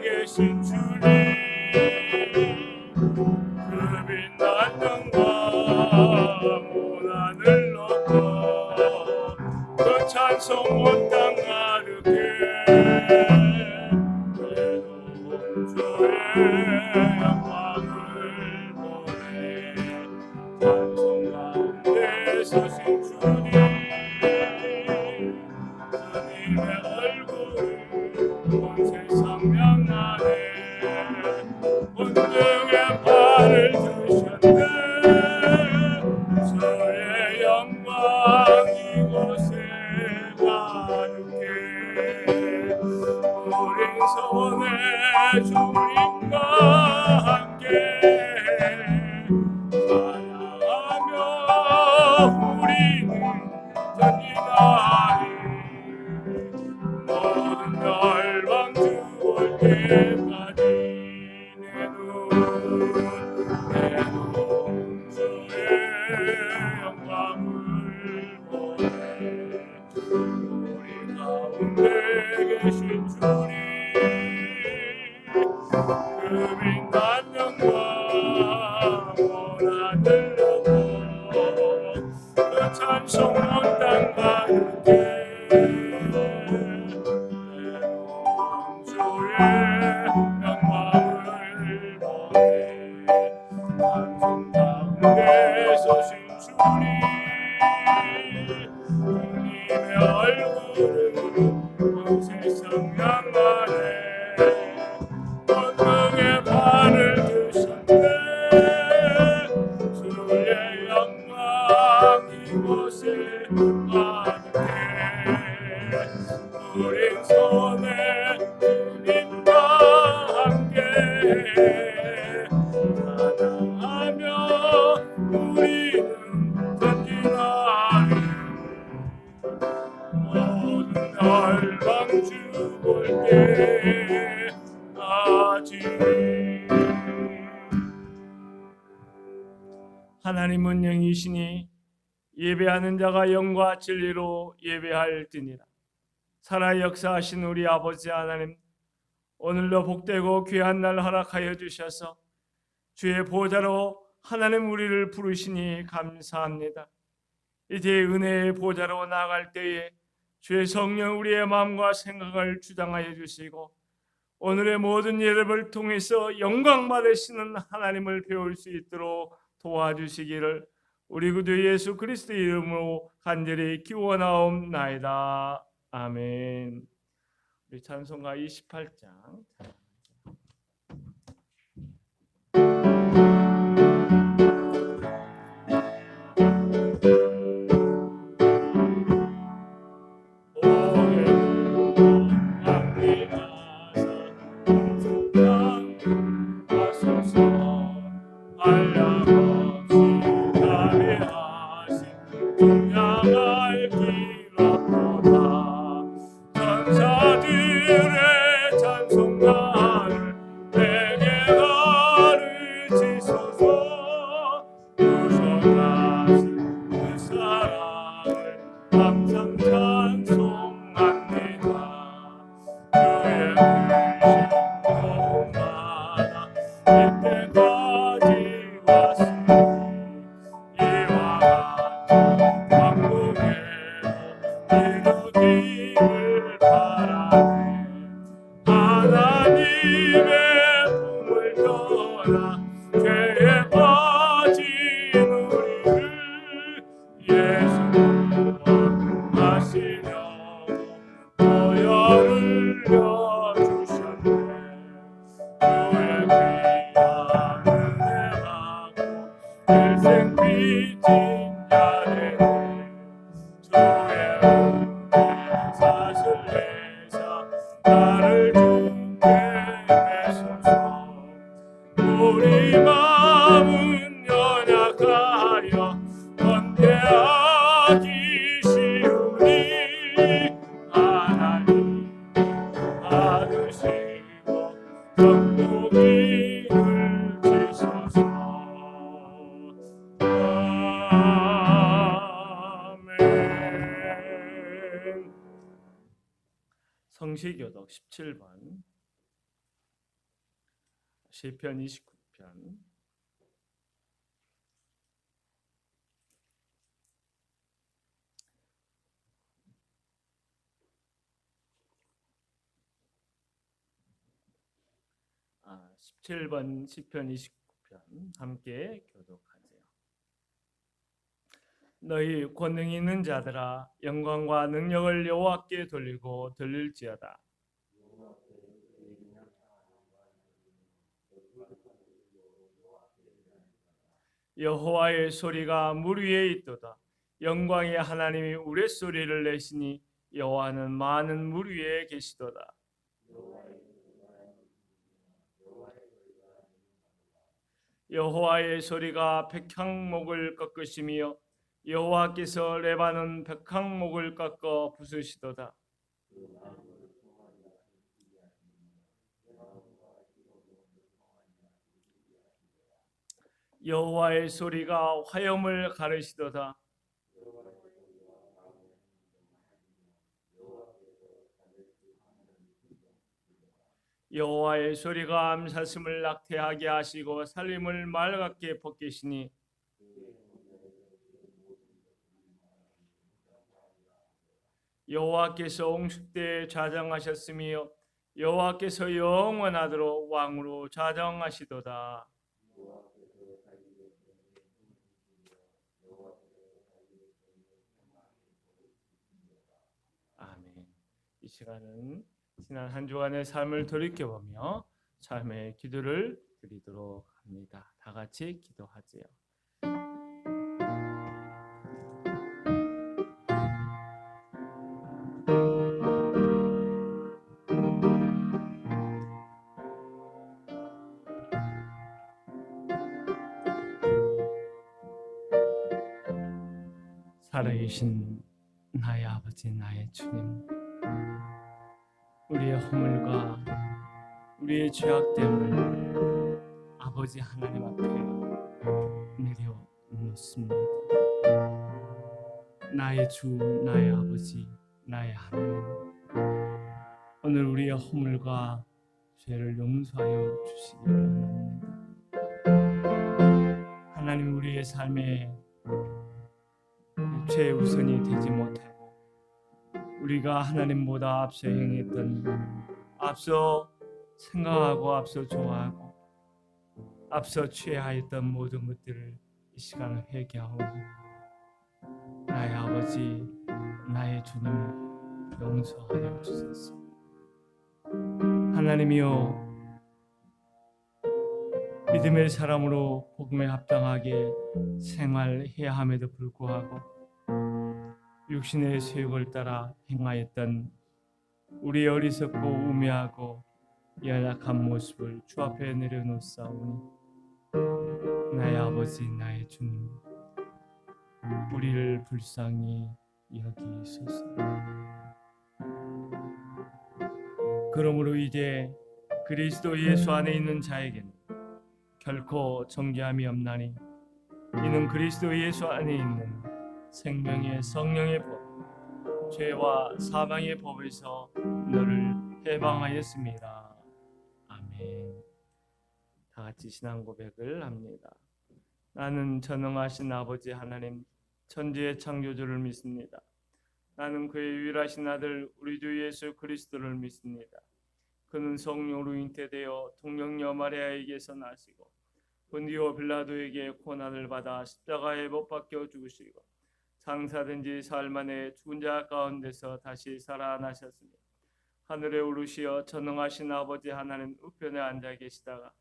계신 주님, 그 빛난 영광 온 하늘 높고 그 찬송 온 땅 가득해 외로운 주의 영광을 보내 찬송 가운데 서신 주님, 주님의 얼굴을 온 세상 명하네 본등에 발을 드셨네 주의 영광 이곳에 가득해 우린 손에 주님과 함께 사랑하며 우리는 전진하리 모든 열방 주올 때까지 내 눈 주의 영광을 보내 우리 가운데 계신 주님, 그 빛난 영광 온 하늘 높고 그 찬송 온 땅 가득해 영광을 보내 찬송 가운데 서신 주님, 주님의 얼굴을 온 세상 향하네 본등에 발을 드셨네 주의 영광 이곳에 가득해 우린 손에 주님과 함께 사랑하며 우리는 전진하리 모든 열방 주 볼 때까지. 하나님은 영이시니 예배하는 자가 영과 진리로 예배할지니라. 살아 역사하신 우리 아버지 하나님, 오늘도 복되고 귀한 날 허락하여 주셔서 주의 보좌로 하나님 우리를 부르시니 감사합니다. 이제 은혜의 보좌로 나아갈 때에 주의 성령 우리의 마음과 생각을 주장하여 주시고 오늘의 모든 예배를 통해서 영광 받으시는 하나님을 배울 수 있도록 도와주시기를 우리 구주 예수 그리스도의 이름으로 간절히 기원하옵나이다. 아멘. 우리 찬송가 28장 예수 하시려 성시교독 17번 시편 29편 아, 17번 시편 29편 함께 교독하세요. 너희 권능 있는 자들아 영광과 능력을 여호와께 돌리고 들릴지어다. 여호와의 소리가 물 위에 있도다. 영광의 하나님이 우레소리를 내시니 여호와는 많은 물 위에 계시도다. 여호와의 소리가 백향목을 꺾으시며 여호와께서 레바논 백향목을 꺾어 부수시도다. 여호와의 소리가 화염을 가르시도다. 여호와의 소리가 암사슴을 낙태하게 하시고 살림을 맑게 벗기시니 여호와께서 옹숙대에 좌정하셨으며 여호와께서 영원하도록 왕으로 좌정하시도다. 아멘. 이 시간은 지난 한 주간의 삶을 돌이켜보며 삶의 기도를 드리도록 합니다. 다 같이 기도하지요. 살아계신 나의 아버지, 나의 주님, 우리의 허물과 우리의 죄악됨을 아버지 하나님 앞에 내려놓습니다. 나의 주, 나의 아버지, 나의 하나님, 오늘 우리의 허물과 죄를 용서하여 주시기 원합니다. 하나님, 우리의 삶에 최우선이 되지 못하고 우리가 하나님보다 앞서 행했던, 앞서 생각하고 앞서 좋아하고 앞서 취하였던 모든 것들을 이 시간을 회개하오니 나의 아버지, 나의 주님, 용서하여 주소서. 하나님이여, 믿음의 사람으로 복음에 합당하게 생활해야 함에도 불구하고 육신의 세욕을 따라 행하였던 우리의 어리석고 우매하고 연약한 모습을 주 앞에 내려놓사오니 나의 아버지, 나의 주님, 우리를 불쌍히 여기소서. 그러므로 이제 그리스도 예수 안에 있는 자에게는 결코 정죄함이 없나니 이는 그리스도 예수 안에 있는 생명의 성령의 법, 죄와 사망의 법에서 너를 해방하였습니다. 아멘. 다 같이 신앙 고백을 합니다. 나는 전능하신 아버지 하나님, 천지의 창조주를 믿습니다. 나는 그의 유일하신 아들 우리 주 예수 그리스도를 믿습니다. 그는 성령으로 잉태되어 동정녀 마리아에게서 나시고 본디오 빌라도에게 고난을 받아 십자가에 못 박혀 죽으시고 장사된 지 사흘 만에 죽은 자 가운데서 다시 살아나셨으며 하늘에 오르시어 전능하신 아버지 하나님 우편에 앉아 계시다가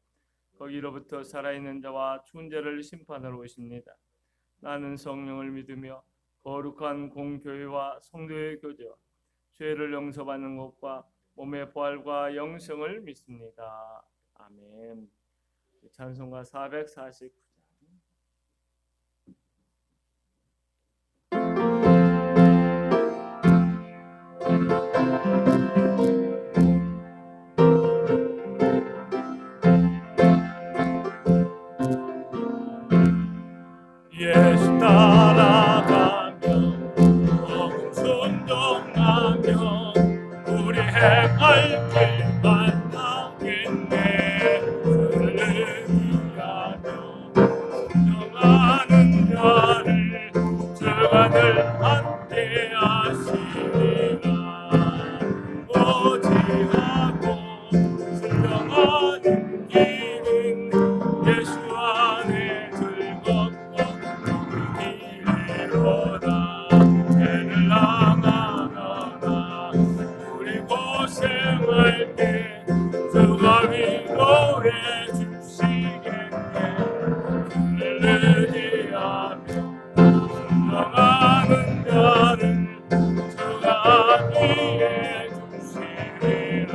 거기로부터 살아있는 자와 죽은 자를 심판하러 오십니다. 나는 성령을 믿으며 거룩한 공교회와 성도의 교제와 죄를 용서받는 것과 몸의 부활과 영생을 믿습니다. 아멘. 찬송가 449장. 예수 따라가며 복음 순종하며 우리 행할 길 만나겠네. 주를 의지하며 순종하는 자를 주가 늘 함께 하시리라. 오지하고 순종하는 길은 예수 안에 즐겁고 길이로다. 죄를 나가거나 우리 고생할 때 주가 위로해 주시겠네. 주를 의지하며 순종하는 자를 주가 위해 주시리라.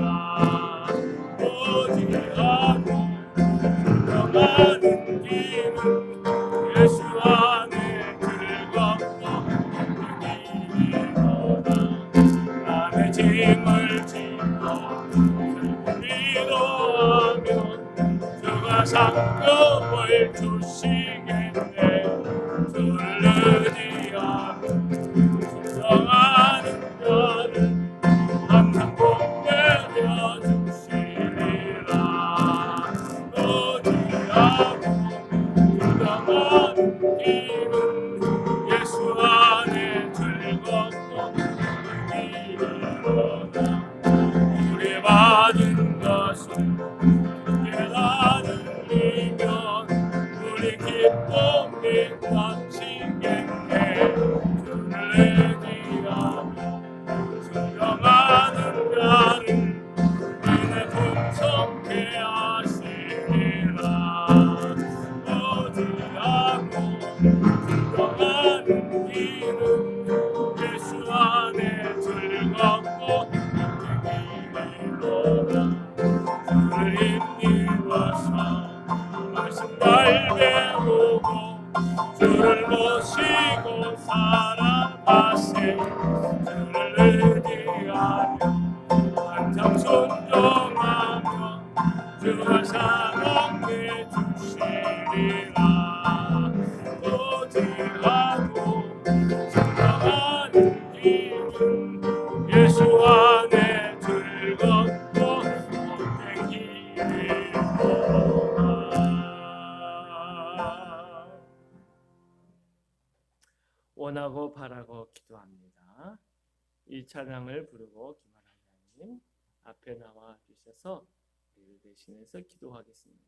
오지하고 순종하는 길은 예수 안에 즐겁고 기쁘리로다. 남의 짐을 지고 위로하며 주가 상급을 주시겠네. 주를 의지하며 순종하는 자를 항상 복되려 주시리라. 오지하고 순종하는 길은 예수 안에 즐겁고 기쁘리로다. 우리 받은 것을 깨달으면 우리 기쁨이 넘치겠네. 주를 의지하며 순종하는 자를 은혜 풍성케 하시리라. 오지하고 순종하는 길은 예수 안에 즐겁고 기쁘리로다. 주를 힘입어서 말씀 잘 배우고 주를 모시고 살아가세. 주를 의지하며 항상 순종하며 주가 사랑해 주시리라. 오지하고 순종하는 길은 예수 안에 즐겁고 복된 길이로다. 원하고 바라고 기도합니다. 이 찬양을 부르고 김하나 회장님 앞에 나와 주셔서 우리를 대신해서 기도하겠습니다.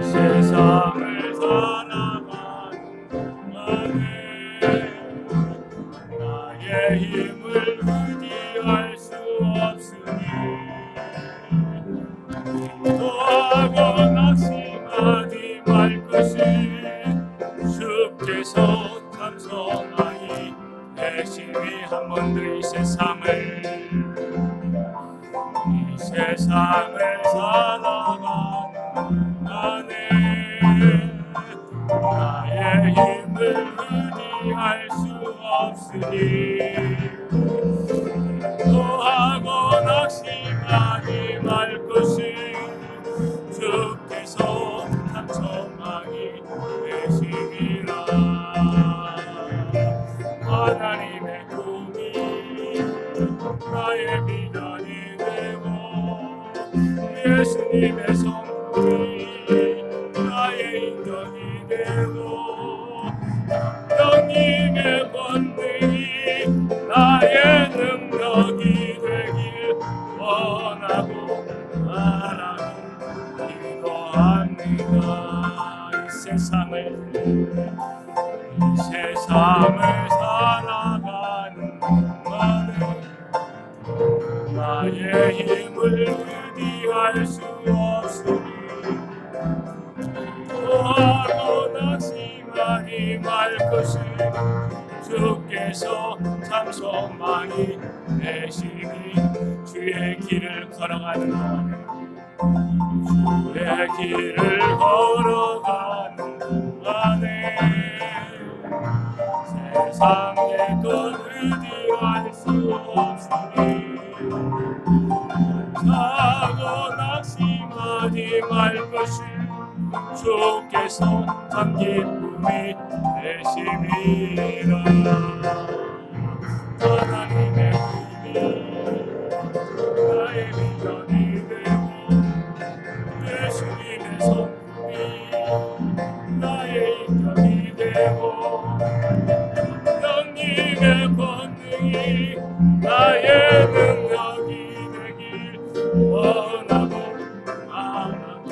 세상을 살아가는 동안에 나의 힘을 의지할 수 없으니 기도하고 낙심하지 말 것을 주께서 참소하니 열심히 한 번 더 이 세상을 살아가는 나네 나의 힘을 의지할 수 없으니 기도하고 낙심하지 말 것을 주께서 참소하니 되시리라. 하나님의 꿈이 나의 비전이 되고 예수님의 성품이 나의 인격이 되고 성령님의 권능이 나의 능력이 되길 원하고 바라고 기도합니다. 이 세상을 살아가는 동안에 나의 힘을 의지할 수 없으니 기도하고 낙심하지 말 것을 주께서 참소많이 내시니 주의 길을 걸어가는 동안에 주의 길을 걸어가는 동안에 세상의 것 의지할 수 없으니 사고 낙심하지 말 것이 주께서 참 기쁨이 되심이라. 하나님의 꿈이 나의 미련이 되고 예수님의 성품이 나의 인격이 되고 성령님의 권능이 나의 능력이 되길 원하고 바라고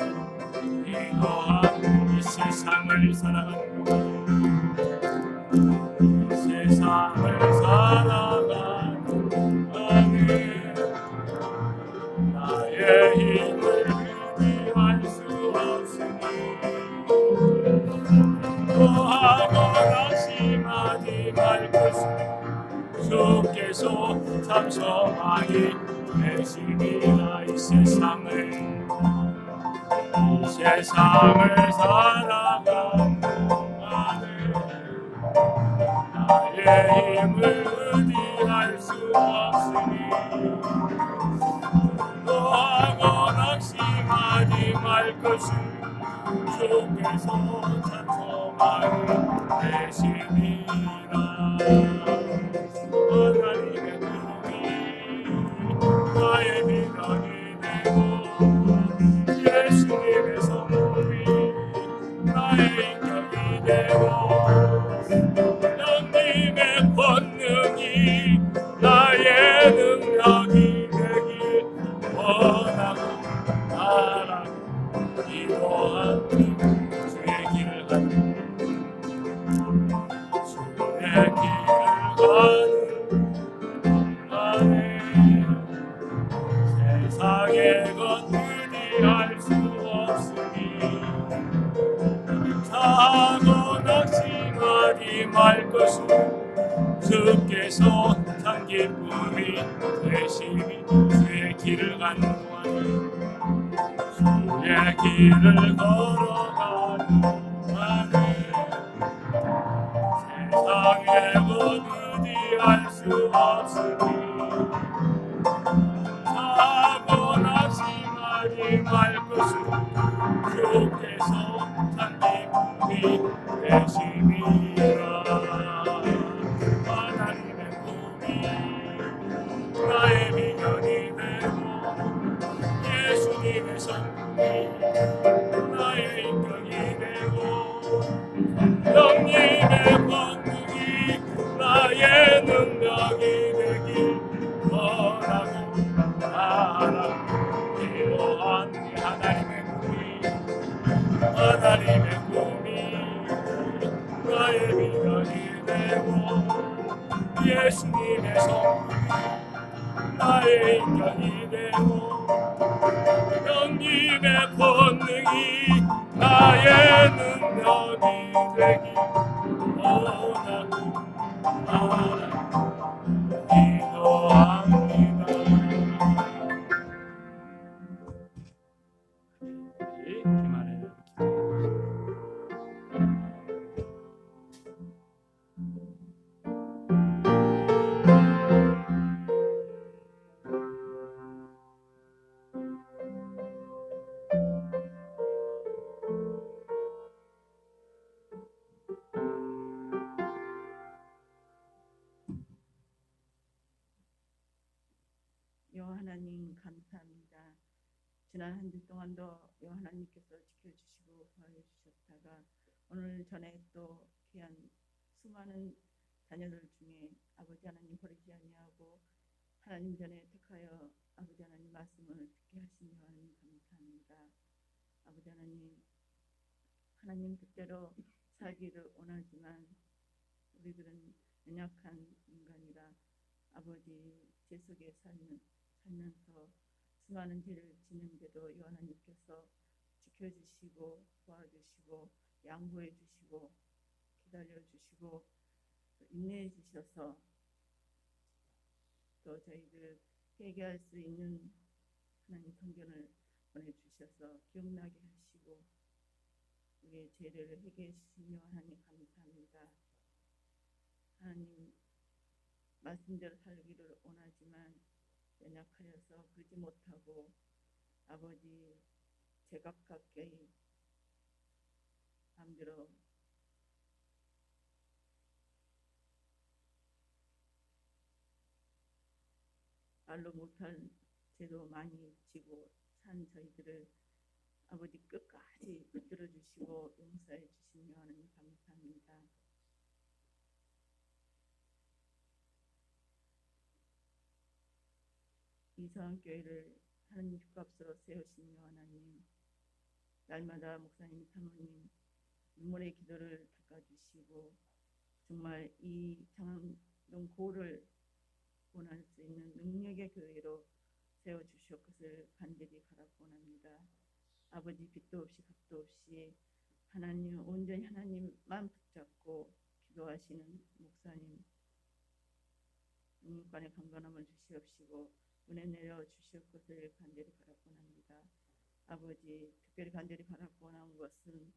이 또한 이 세상을 살아가는 이 세상을 살아가는 안에 나의 힘을 의지할 수 없으니 또하고 낙심하지 말 것을 주께서 참 소망이 되심이라. 이 세상을 살아가는 안에 나의 힘을 의지할 수 없으니 또하고 낙심하지 말 것을 주께서 참 소망이 되심이라. 하나님의 꿈이 나의 미련이 되고 예수님의 성품이 나의 인격이 되고 성령님의 권능이 나의 능력이 되길 원하고 바라고 이 또한 주의 길을 가는 세상의 것 의지할 수 없으니 사고 낙심하지 말 것을 주께서 참 기쁨이 되심이. 주의 길을 가는 동안에 주의 길을 걸어가는 동안에 세상의 것 의지할 수 없으니 사고 낙심하지 말 것을 주께서 참 기쁨이 되심이라. 하나님의 꿈이 나의 미련이 되고 예수님의 성품이 나의 인격이 되고 성령님의 권능이 나의 능력이 되길 원하고 바라고 이러한 하나님의 꿈이 나의 미련이 되고 예수님의 성품이 나의 인격이 되고 성령님의 권능이 나의 능력이 되길 원하고 바라고 기도합니다. 기말해요. 여호와 하나님 감사합니다. 지난 한 주 동안도 여호와 하나님께서 지켜주시고 보호해 주셨다가 오늘 저녁에 또 귀한 수많은 자녀들 중에 아버지 하나님 버리지 아니하고 하나님 전에 택하여 아버지 하나님 말씀을 듣게 하신 여호와 하나님 감사합니다. 아버지 하나님 뜻대로 살기를 원하지만 우리들은 연약한 인간이라 아버지 죄 속에 살면서 수많은 죄를 짓는데도 여호와 하나님께서 지켜주시고 도와주시고 양보해 주시고 기다려 주시고 인내해 주셔서 또 저희들 회개할 수 있는 하나님 성경을 보내주셔서 기억나게 하시고 우리의 죄를 회개해 주신 여호와 하나님 감사합니다. 하나님 하나님 말씀대로 살기를 원하지만 연약하여서 그러지 못하고 아버지 제각각의 마음대로 말로 못할 죄도 많이 지고 산 저희들을 아버지 끝까지 붙들어 주시고 용서해 주시며 하나님 감사합니다. 이서한교회를 하나님 주값으로 세우시며 하나님 날마다 목사님 사모님 눈물의 기도를 닦아주시고 정말 이 장암동 고를 원할 수 있는 능력의 교회로 세워주실 것을 간절히 바라고합니다. 아버지 빛도 없이 값도 없이 하나님 온전히 하나님만 붙잡고 기도하시는 목사님 영육간의 강건함을 주시옵시고 은혜 내려 주실 것을 간절히 바라고합니다. 아버지 특별히 간절히 바라고하는 것은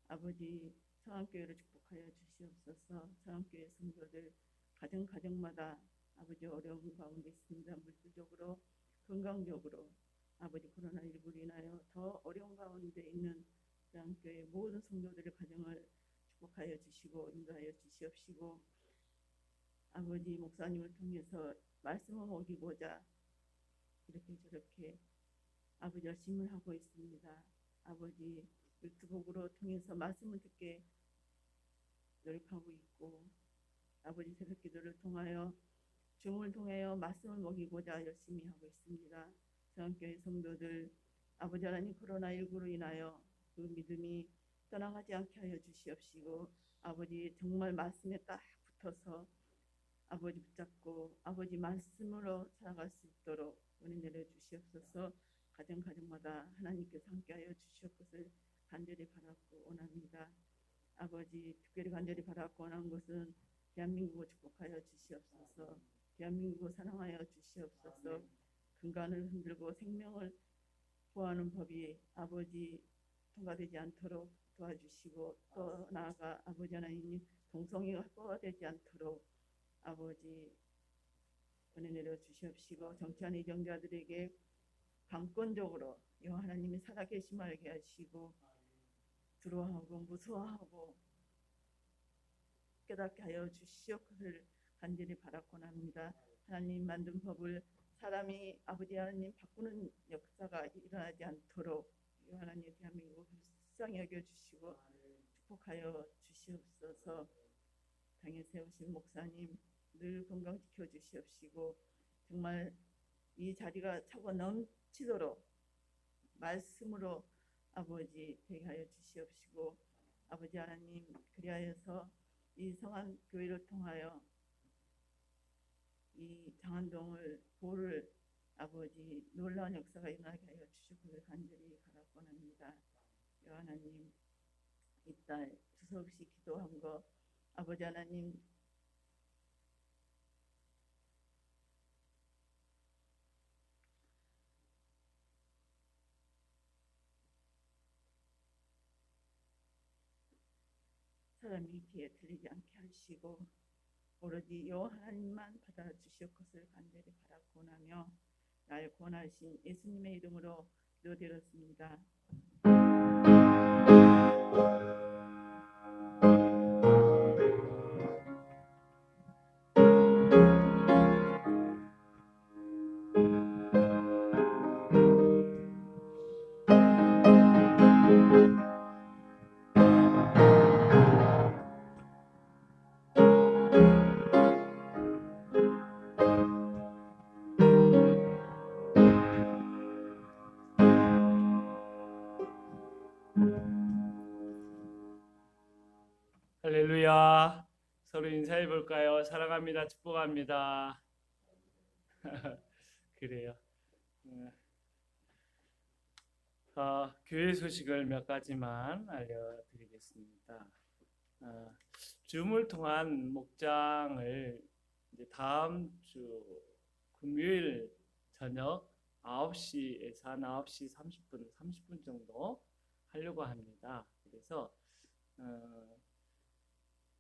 아버지 서한교회를 축복하여 주시옵소서. 서한교회 성도들 가정마다 아버지 어려운 가운데 있습니다. 물질적으로 건강적으로 아버지 코로나19로 인하여 더 어려운 가운데 있는 서한교회 모든 성도들의 가정을 축복하여 주시고 인도하여 주시옵시고 아버지 목사님을 통해서 말씀을 먹이고자 이렇게 저렇게 아버지 열심을 하고 있습니다. 아버지 유튜브로 통해서 말씀을 듣게 노력하고 있고 아버지 새벽 기도를 통하여 줌을 통하여 말씀을 먹이고자 열심히 하고 있습니다. 서한교회 성도들 아버지 하나님 코로나19로 인하여 그 믿음이 떠나가지 않게 하여 주시옵시고 아버지 정말 말씀에 딱 붙어서 아버지 붙잡고 아버지 말씀으로 살아갈 수 있도록 은혜 내려 주시옵소서. 가정마다 하나님께서 함께하여 주실 것을 간절히 바라고 원합니다. 아버지 특별히 간절히 바라고 원하는 것은 대한민국을 축복하여 주시옵소서. 대한민국을 사랑하여 주시옵소서. 근간을 흔들고 생명을 보호하는 법이 아버지 통과되지 않도록 도와주시고 또 나아가 아버지 하나님 동성애가 확보되지 않도록 아버지 은혜 내려 주시옵시고 정치한 이정자들에게 강권적으로 여호와 하나님이 살아계심 알게 하시고 두려워하고 무서워하고 깨닫게 하여 주시옵기를 간절히 바라고합니다. 하나님 만든 법을 사람이 아버지 하나님 바꾸는 역사가 일어나지 않도록 여호와 하나님 대한민국을 불쌍히 여겨주시고 축복하여 주시옵소서. 당에 세우신 목사님 늘 건강 지켜주시옵시고 정말 이 자리가 차고 넘치도록 말씀으로 아버지 되게 하여 주시옵시고 아버지 하나님 그리하여서 이 성한 교회를 통하여 이 장안동을 보를 아버지 놀라운 역사가 일어나게 하여 주시기를 간절히 바라고합니다. 여호와 하나님 이 딸 두서없이 기도한 거 아버지 하나님 사람이 귀에 들리지 않게 하시고 오로지 여호와 하나님만 받아주실 것을 간절히 바라고나며 날 구원하신 예수님의 이름으로 기도드렸습니다. 할렐루야. 서로 인사해 볼까요? 사랑합니다. 축복합니다. 그래요. 교회 소식을 몇 가지만 알려드리겠습니다. 줌을 통한 목장을 이제 다음 주 금요일 저녁 9시에서 한 9시 30분 정도 하려고 합니다. 그래서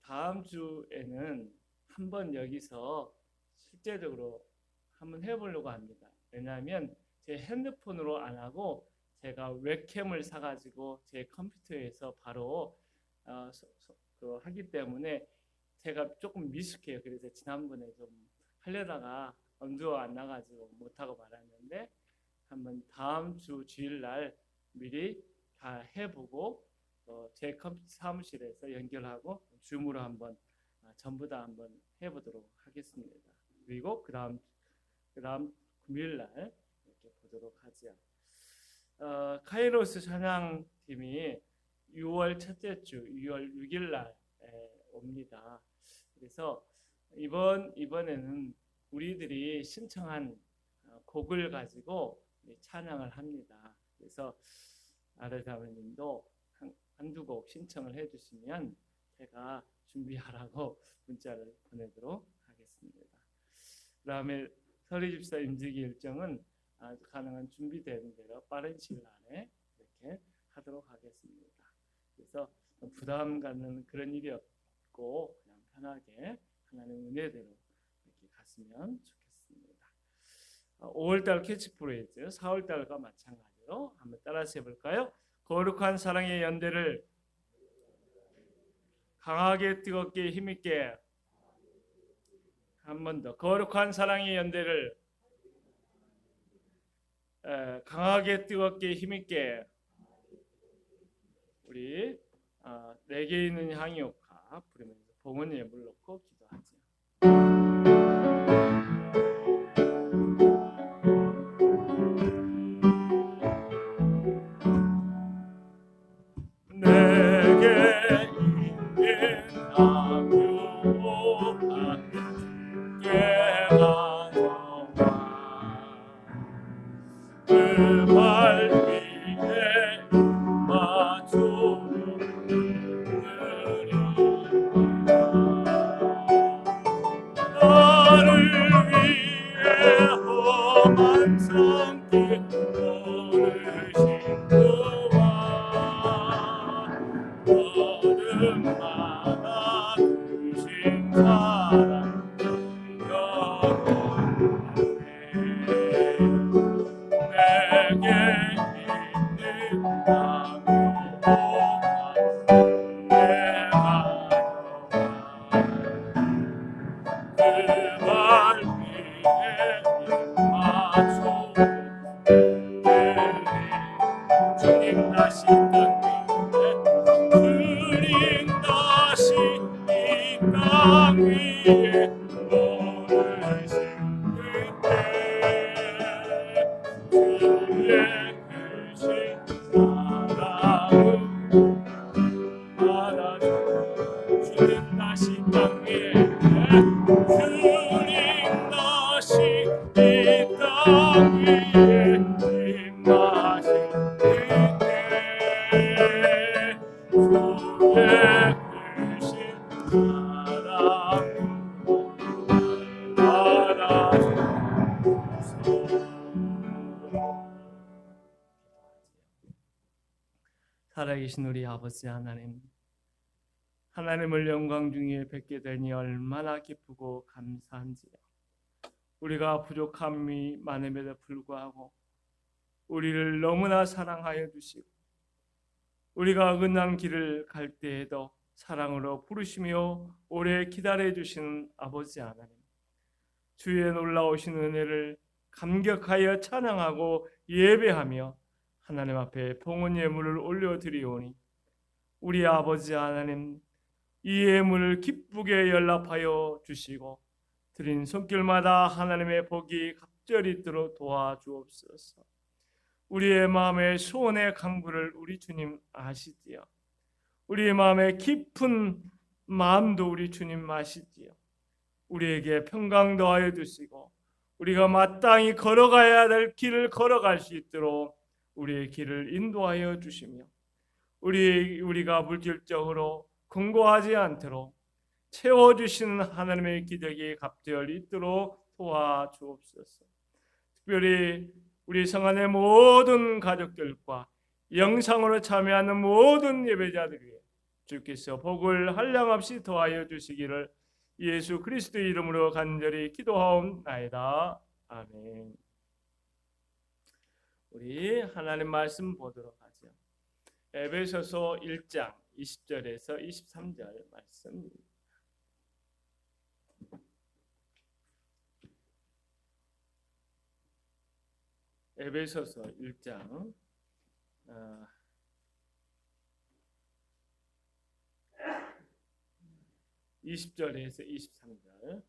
다음 주에는 한번 여기서 실제적으로 한번 해보려고 합니다. 왜냐하면 제 핸드폰으로 안 하고 제가 웹캠을 사가지고 제 컴퓨터에서 바로 하기 때문에 제가 조금 미숙해요. 그래서 지난번에 좀 하려다가 엄두가 안 나가지고 못하고 말았는데 한번 다음 주 주일날 미리 다 해보고 제 컴퓨터 사무실에서 연결하고 줌으로 한번 전부 다 한번 해보도록 하겠습니다. 그리고 그다음 금요일날 이렇게 보도록 하죠. 카이로스 찬양팀이 6월 첫째 주 6월 6일날 옵니다. 그래서 이번에는 우리들이 신청한 곡을 가지고 찬양을 합니다. 그래서 아르사모님도 한두 곡 신청을 해주시면 제가 준비하라고 문자를 보내도록 하겠습니다. 그다음에 서리 집사 임직이 일정은 가능한 준비되는 대로 빠른 시일 안에 이렇게 하도록 하겠습니다. 그래서 부담 갖는 그런 일이 없고 그냥 편하게 하나님 은혜대로 이렇게 갔으면 좋겠습니다. 5월달 캐치프레이즈 4월달과 마찬가지로 한번 따라서 해볼까요? 거룩한 사랑의 연대를 강하게 뜨겁게 힘있게 한 번 더 거룩한 사랑의 연대를 강하게 뜨겁게 힘있게 우리 내게 있는 향유옥화 부르면서 봉헌 예물 놓고 기도하죠. 내게 있는 향유옥화 깨가 너와 그 발 위에 마주 나를 위해 험한 성길 걸으신 그와 걸음마다 주신 사랑 내게 있는 향유옥화 내가 그발 위에 맞춰 주님 다시 땅 위에 주님 다시 이 땅 위에 오르신 그때 주의 크신 사랑을 알아줘 주님 다시 땅 위에 주님 다시 이 땅 위에 임하신 그때 주의 크신 사랑을 알아주소서. 살아계신 우리 아버지 하나님, 하나님을 영광 중에 뵙게 되니 얼마나 기쁘고 감사한지요. 우리가 부족함이 많음에도 불구하고 우리를 너무나 사랑하여 주시고 우리가 어긋난 길을 갈 때에도 사랑으로 부르시며 오래 기다려 주시는 아버지 하나님, 주의 놀라우신 은혜를 감격하여 찬양하고 예배하며 하나님 앞에 봉헌 예물을 올려드리오니 우리 아버지 하나님, 이 예물을 기쁘게 연락하여 주시고 드린 손길마다 하나님의 복이 갑절이 있도록 도와주옵소서. 우리의 마음의 소원의 간구를 우리 주님 아시지요. 우리의 마음의 깊은 마음도 우리 주님 아시지요. 우리에게 평강 더하여 주시고 우리가 마땅히 걸어가야 될 길을 걸어갈 수 있도록 우리의 길을 인도하여 주시며 우리가 물질적으로 궁고하지 않도록 채워주시는 하나님의 기적이 갑절 있도록 도와주옵소서. 특별히 우리 성안의 모든 가족들과 영상으로 참여하는 모든 예배자들 위해 주께서 복을 한량없이 더하여 주시기를 예수 그리스도의 이름으로 간절히 기도하옵나이다. 아멘. 우리 하나님 말씀 보도록 하죠. 에베소서 1장 20절에서 23절 말씀입니다. 에베소서 1장 20절에서 23절.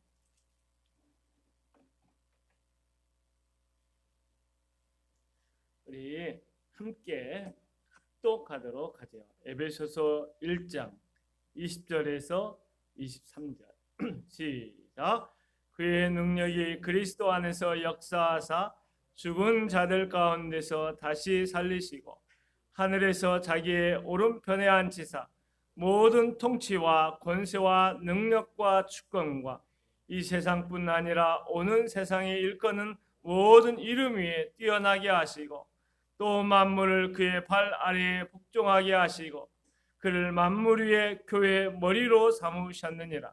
우리 함께 합독하도록 하죠. 에베소서 1장 20절에서 23절. 시작. 그의 능력이 그리스도 안에서 역사하사 죽은 자들 가운데서 다시 살리시고 하늘에서 자기의 오른편에 앉히사 모든 통치와 권세와 능력과 주권과 이 세상뿐 아니라 오는 세상에 일컫는 모든 이름 위에 뛰어나게 하시고 또 만물을 그의 발 아래에 복종하게 하시고 그를 만물 위에 교회의 머리로 삼으셨느니라.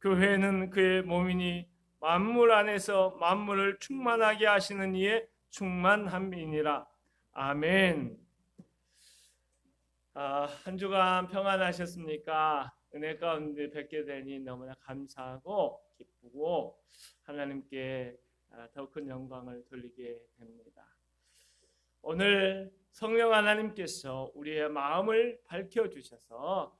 교회는 그의 몸이니 만물 안에서 만물을 충만하게 하시는 이의 충만함이니라. 아멘. 한 주간 평안하셨습니까? 은혜 가운데 뵙게 되니 너무나 감사하고 기쁘고 하나님께 더 큰 영광을 돌리게 됩니다. 오늘 성령 하나님께서 우리의 마음을 밝혀주셔서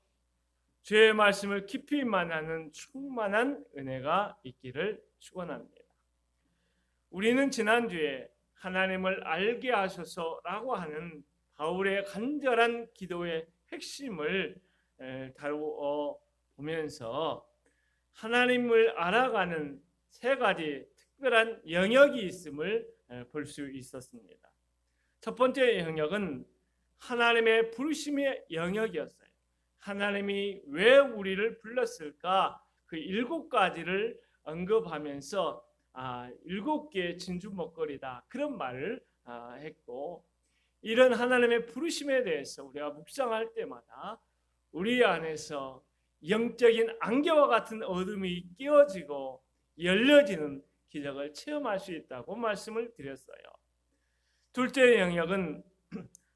주의 말씀을 깊이 만나는 충만한 은혜가 있기를 축원합니다. 우리는 지난주에 하나님을 알게 하소서라고 하는 바울의 간절한 기도의 핵심을 다루어 보면서 하나님을 알아가는 세 가지 특별한 영역이 있음을 볼 수 있었습니다. 첫 번째 영역은 하나님의 부르심의 영역이었어요. 하나님이 왜 우리를 불렀을까? 그 7가지를 언급하면서 7개의 진주 먹거리다 그런 말을 했고, 이런 하나님의 부르심에 대해서 우리가 묵상할 때마다 우리 안에서 영적인 안개와 같은 어둠이 깨어지고 열려지는 기적을 체험할 수 있다고 말씀을 드렸어요. 둘째 영역은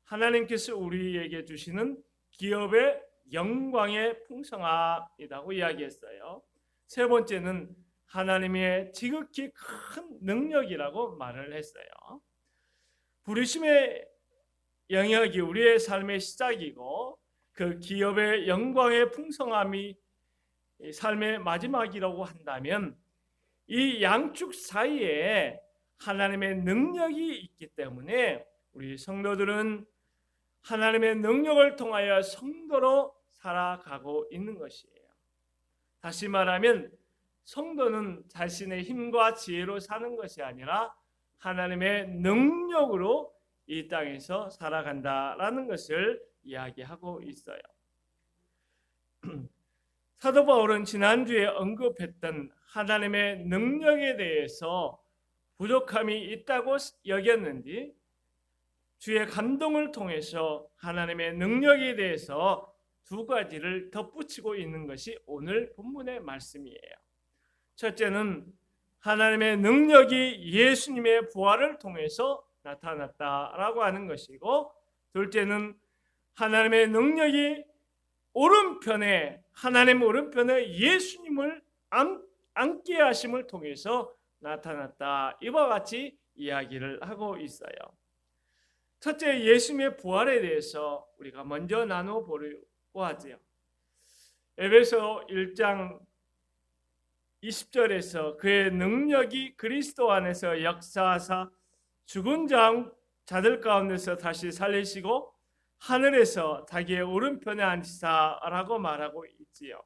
하나님께서 우리에게 주시는 기업의 영광의 풍성함이라고 이야기했어요. 세 번째는 하나님의 지극히 큰 능력이라고 말을 했어요. 부르심의 영역이 우리의 삶의 시작이고 그 기업의 영광의 풍성함이 삶의 마지막이라고 한다면 이 양축 사이에 하나님의 능력이 있기 때문에 우리 성도들은 하나님의 능력을 통하여 성도로 살아가고 있는 것이에요. 다시 말하면 성도는 자신의 힘과 지혜로 사는 것이 아니라 하나님의 능력으로 이 땅에서 살아간다라는 것을 이야기하고 있어요. 사도 바울은 지난주에 언급했던 하나님의 능력에 대해서 부족함이 있다고 여겼는지 주의 감동을 통해서 하나님의 능력에 대해서 2가지를 덧붙이고 있는 것이 오늘 본문의 말씀이에요. 첫째는 하나님의 능력이 예수님의 부활을 통해서 나타났다라고 하는 것이고, 둘째는 하나님의 능력이 오른편에 하나님 오른편에 예수님을 앉게 하심을 통해서 나타났다. 이와 같이 이야기를 하고 있어요. 첫째, 예수님의 부활에 대해서 우리가 먼저 나눠보려고 하죠. 에베소 1장 20절에서 그의 능력이 그리스도 안에서 역사하사 죽은 자들 가운데서 다시 살리시고 하늘에서 자기의 오른편에 앉히사라고 말하고 있지요.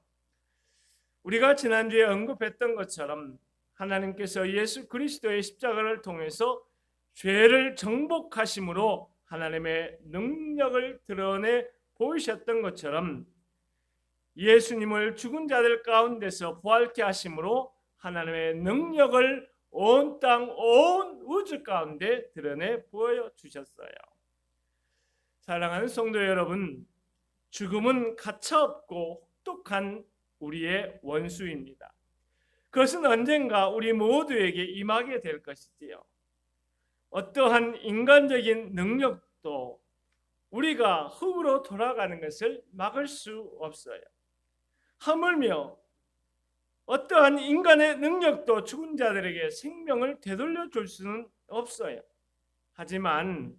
우리가 지난주에 언급했던 것처럼 하나님께서 예수 그리스도의 십자가를 통해서 죄를 정복하심으로 하나님의 능력을 드러내 보이셨던 것처럼 예수님을 죽은 자들 가운데서 부활케 하심으로 하나님의 능력을 온 땅, 온 우주 가운데 드러내 보여주셨어요. 사랑하는 성도 여러분, 죽음은 가차없고 혹독한 우리의 원수입니다. 그것은 언젠가 우리 모두에게 임하게 될 것이지요. 어떠한 인간적인 능력도 우리가 흙으로 돌아가는 것을 막을 수 없어요. 하물며 어떠한 인간의 능력도 죽은 자들에게 생명을 되돌려 줄 수는 없어요. 하지만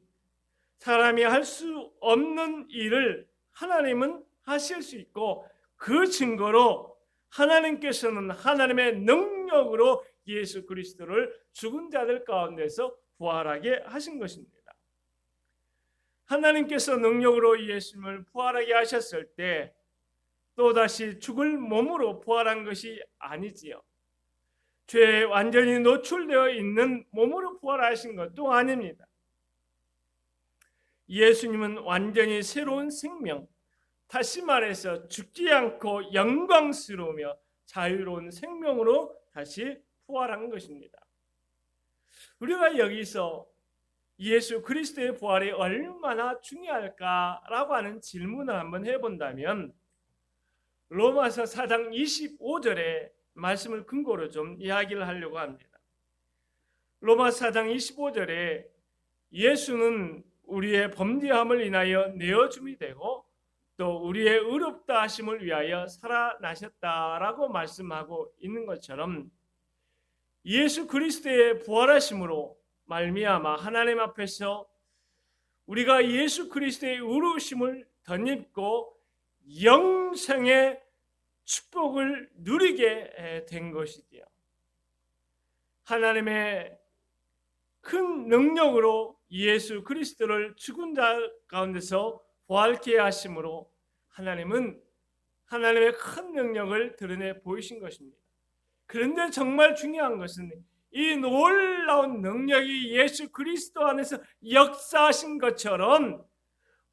사람이 할 수 없는 일을 하나님은 하실 수 있고, 그 증거로 하나님께서는 하나님의 능력으로 예수 그리스도를 죽은 자들 가운데서 부활하게 하신 것입니다. 하나님께서 능력으로 예수님을 부활하게 하셨을 때 또다시 죽을 몸으로 부활한 것이 아니지요. 죄에 완전히 노출되어 있는 몸으로 부활하신 것도 아닙니다. 예수님은 완전히 새로운 생명, 다시 말해서 죽지 않고 영광스러우며 자유로운 생명으로 다시 부활한 것입니다. 우리가 여기서 예수 그리스도의 부활이 얼마나 중요할까라고 하는 질문을 한번 해본다면, 로마서 4장 25절의 말씀을 근거로 좀 이야기를 하려고 합니다. 로마서 4장 25절에 예수는 우리의 범죄함을 인하여 내어줌이 되고 또 우리의 의롭다 하심을 위하여 살아나셨다라고 말씀하고 있는 것처럼, 예수 그리스도의 부활하심으로 말미암아 하나님 앞에서 우리가 예수 그리스도의 의로우심을 덧입고 영생의 축복을 누리게 된 것이지요. 하나님의 큰 능력으로 예수 그리스도를 죽은 자 가운데서 부활케 하심으로 하나님은 하나님의 큰 능력을 드러내 보이신 것입니다. 그런데 정말 중요한 것은 이 놀라운 능력이 예수 그리스도 안에서 역사하신 것처럼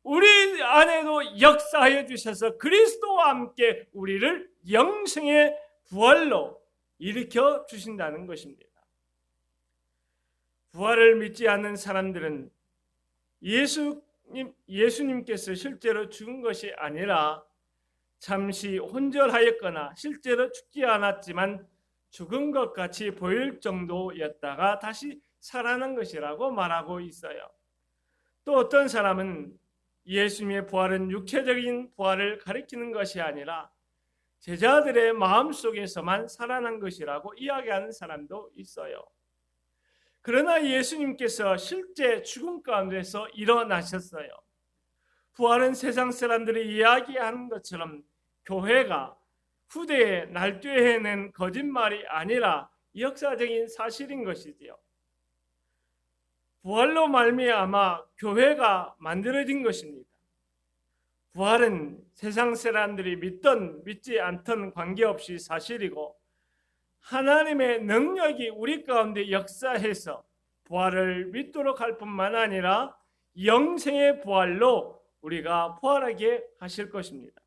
우리 안에도 역사하여 주셔서 그리스도와 함께 우리를 영생의 부활로 일으켜 주신다는 것입니다. 부활을 믿지 않는 사람들은 예수님께서 실제로 죽은 것이 아니라 잠시 혼절하였거나 실제로 죽지 않았지만 죽은 것 같이 보일 정도였다가 다시 살아난 것이라고 말하고 있어요. 또 어떤 사람은 예수님의 부활은 육체적인 부활을 가리키는 것이 아니라 제자들의 마음속에서만 살아난 것이라고 이야기하는 사람도 있어요. 그러나 예수님께서 실제 죽음 가운데서 일어나셨어요. 부활은 세상 사람들이 이야기하는 것처럼 교회가 후대에 날조해낸 거짓말이 아니라 역사적인 사실인 것이지요. 부활로 말미암아 교회가 만들어진 것입니다. 부활은 세상 사람들이 믿든 믿지 않든 관계없이 사실이고, 하나님의 능력이 우리 가운데 역사해서 부활을 믿도록 할 뿐만 아니라 영생의 부활로 우리가 부활하게 하실 것입니다.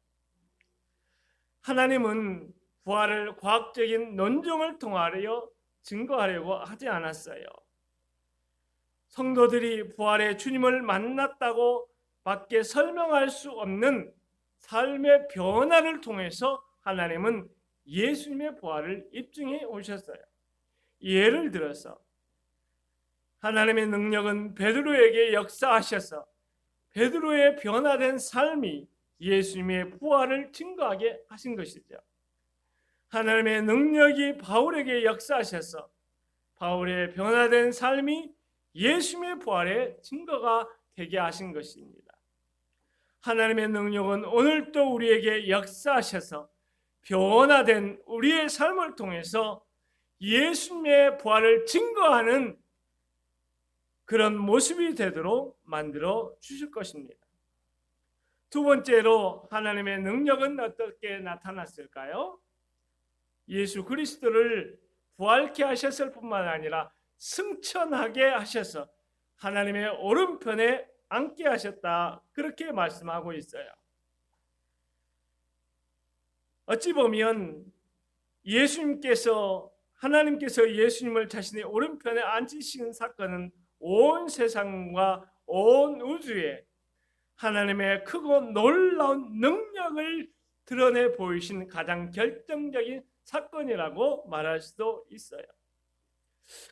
하나님은 부활을 과학적인 논증을 통하여 증거하려고 하지 않았어요. 성도들이 부활의 주님을 만났다고 밖에 설명할 수 없는 삶의 변화를 통해서 하나님은 예수님의 부활을 입증해 오셨어요. 예를 들어서 하나님의 능력은 베드로에게 역사하셔서 베드로의 변화된 삶이 예수님의 부활을 증거하게 하신 것이죠. 하나님의 능력이 바울에게 역사하셔서 바울의 변화된 삶이 예수님의 부활의 증거가 되게 하신 것입니다. 하나님의 능력은 오늘도 우리에게 역사하셔서 변화된 우리의 삶을 통해서 예수님의 부활을 증거하는 그런 모습이 되도록 만들어 주실 것입니다. 두 번째로 하나님의 능력은 어떻게 나타났을까요? 예수 그리스도를 부활케 하셨을 뿐만 아니라 승천하게 하셔서 하나님의 오른편에 앉게 하셨다, 그렇게 말씀하고 있어요. 어찌 보면 하나님께서 예수님을 자신의 오른편에 앉으신 사건은 온 세상과 온 우주에 하나님의 크고 놀라운 능력을 드러내 보이신 가장 결정적인 사건이라고 말할 수도 있어요.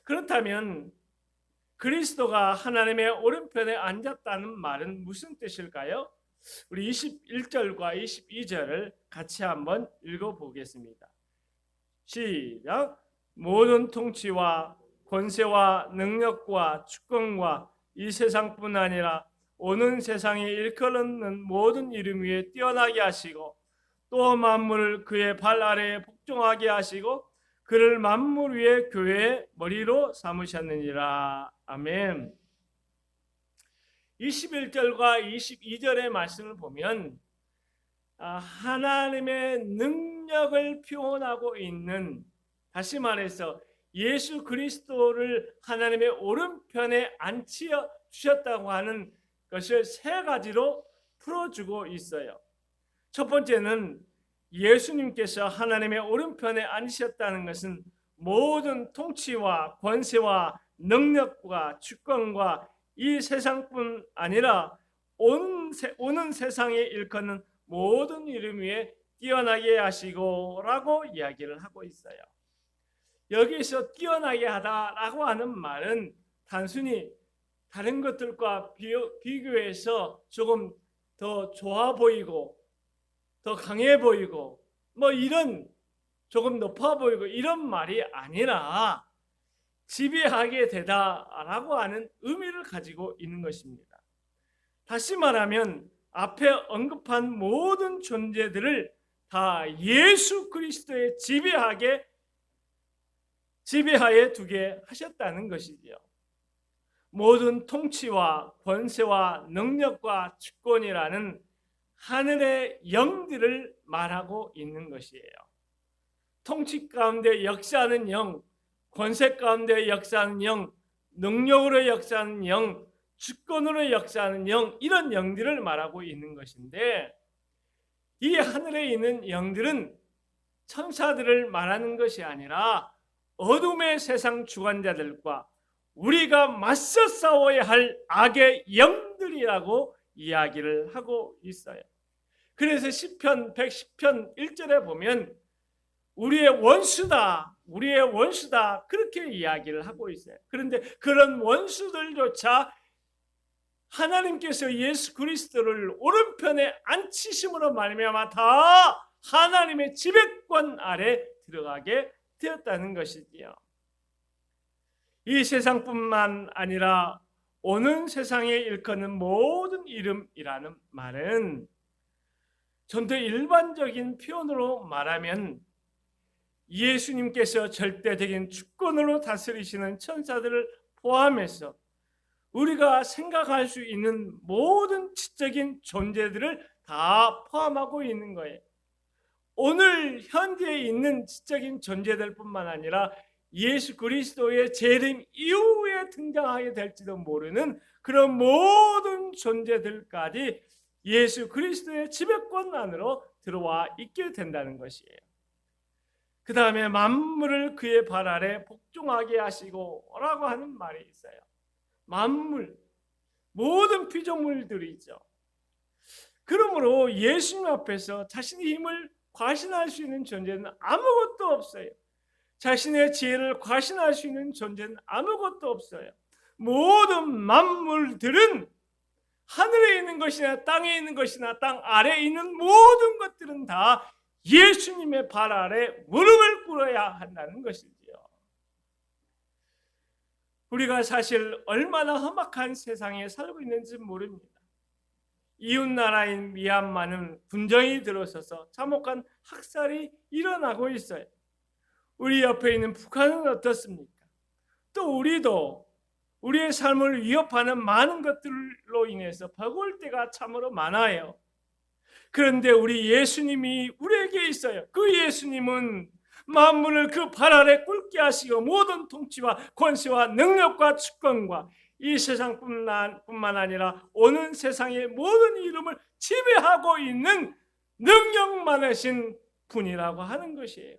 그렇다면 그리스도가 하나님의 오른편에 앉았다는 말은 무슨 뜻일까요? 우리 21절과 22절을 같이 한번 읽어보겠습니다. 시작. 모든 통치와 권세와 능력과 주권과 이 세상뿐 아니라 오는 세상에 일컬는 모든 이름 위에 뛰어나게 하시고 또 만물을 그의 발 아래에 복종하게 하시고 그를 만물 위에 교회의 머리로 삼으셨느니라. 아멘. 21절과 22절의 말씀을 보면 하나님의 능력을 표현하고 있는, 다시 말해서 예수 그리스도를 하나님의 오른편에 앉혀 주셨다고 하는 것을 세 가지로 풀어주고 있어요. 첫 번째는 예수님께서 하나님의 오른편에 앉으셨다는 것은 모든 통치와 권세와 능력과 주권과 이 세상뿐 아니라 오는 세상에 일컫는 모든 이름 위에 뛰어나게 하시고 라고 이야기를 하고 있어요. 여기서 뛰어나게 하다라고 하는 말은 단순히 다른 것들과 비교해서 조금 더 좋아 보이고 더 강해 보이고 이런 조금 높아 보이고 이런 말이 아니라 지배하게 되다라고 하는 의미를 가지고 있는 것입니다. 다시 말하면 앞에 언급한 모든 존재들을 다 예수 그리스도의 지배하에 두게 하셨다는 것이지요. 모든 통치와 권세와 능력과 주권이라는 하늘의 영들을 말하고 있는 것이에요. 통치 가운데 역사하는 영, 권세 가운데 역사하는 영, 능력으로 역사하는 영, 주권으로 역사하는 영, 이런 영들을 말하고 있는 것인데, 이 하늘에 있는 영들은 천사들을 말하는 것이 아니라 어둠의 세상 주관자들과 우리가 맞서 싸워야 할 악의 영들이라고 이야기를 하고 있어요. 그래서 시편 110편 1절에 보면 우리의 원수다 그렇게 이야기를 하고 있어요. 그런데 그런 원수들조차 하나님께서 예수 그리스도를 오른편에 앉히심으로 말미암아 다 하나님의 지배권 아래 들어가게 되었다는 것이지요. 이 세상뿐만 아니라 오는 세상에 일컫는 모든 이름이라는 말은 좀 더 일반적인 표현으로 말하면 예수님께서 절대적인 주권으로 다스리시는 천사들을 포함해서 우리가 생각할 수 있는 모든 지적인 존재들을 다 포함하고 있는 거예요. 오늘 현대에 있는 지적인 존재들뿐만 아니라 예수 그리스도의 재림 이후에 등장하게 될지도 모르는 그런 모든 존재들까지 예수 그리스도의 지배권 안으로 들어와 있게 된다는 것이에요. 그 다음에 만물을 그의 발 아래 복종하게 하시고 라고 하는 말이 있어요. 만물, 모든 피조물들이죠. 그러므로 예수님 앞에서 자신의 힘을 과신할 수 있는 존재는 아무것도 없어요. 자신의 지혜를 과신할 수 있는 존재는 아무것도 없어요. 모든 만물들은 하늘에 있는 것이나 땅에 있는 것이나 땅 아래에 있는 모든 것들은 다 예수님의 발 아래 무릎을 꿇어야 한다는 것이지요. 우리가 사실 얼마나 험악한 세상에 살고 있는지 모릅니다. 이웃나라인 미얀마는 분쟁이 들어서서 참혹한 학살이 일어나고 있어요. 우리 옆에 있는 북한은 어떻습니까? 또 우리도 우리의 삶을 위협하는 많은 것들로 인해서 버거울 때가 참으로 많아요. 그런데 우리 예수님이 우리에게 있어요. 그 예수님은 만물을 그 발 아래 꿇게 하시고 모든 통치와 권세와 능력과 주권과 이 세상뿐만 아니라 오는 세상의 모든 이름을 지배하고 있는 능력 많으신 분이라고 하는 것이에요.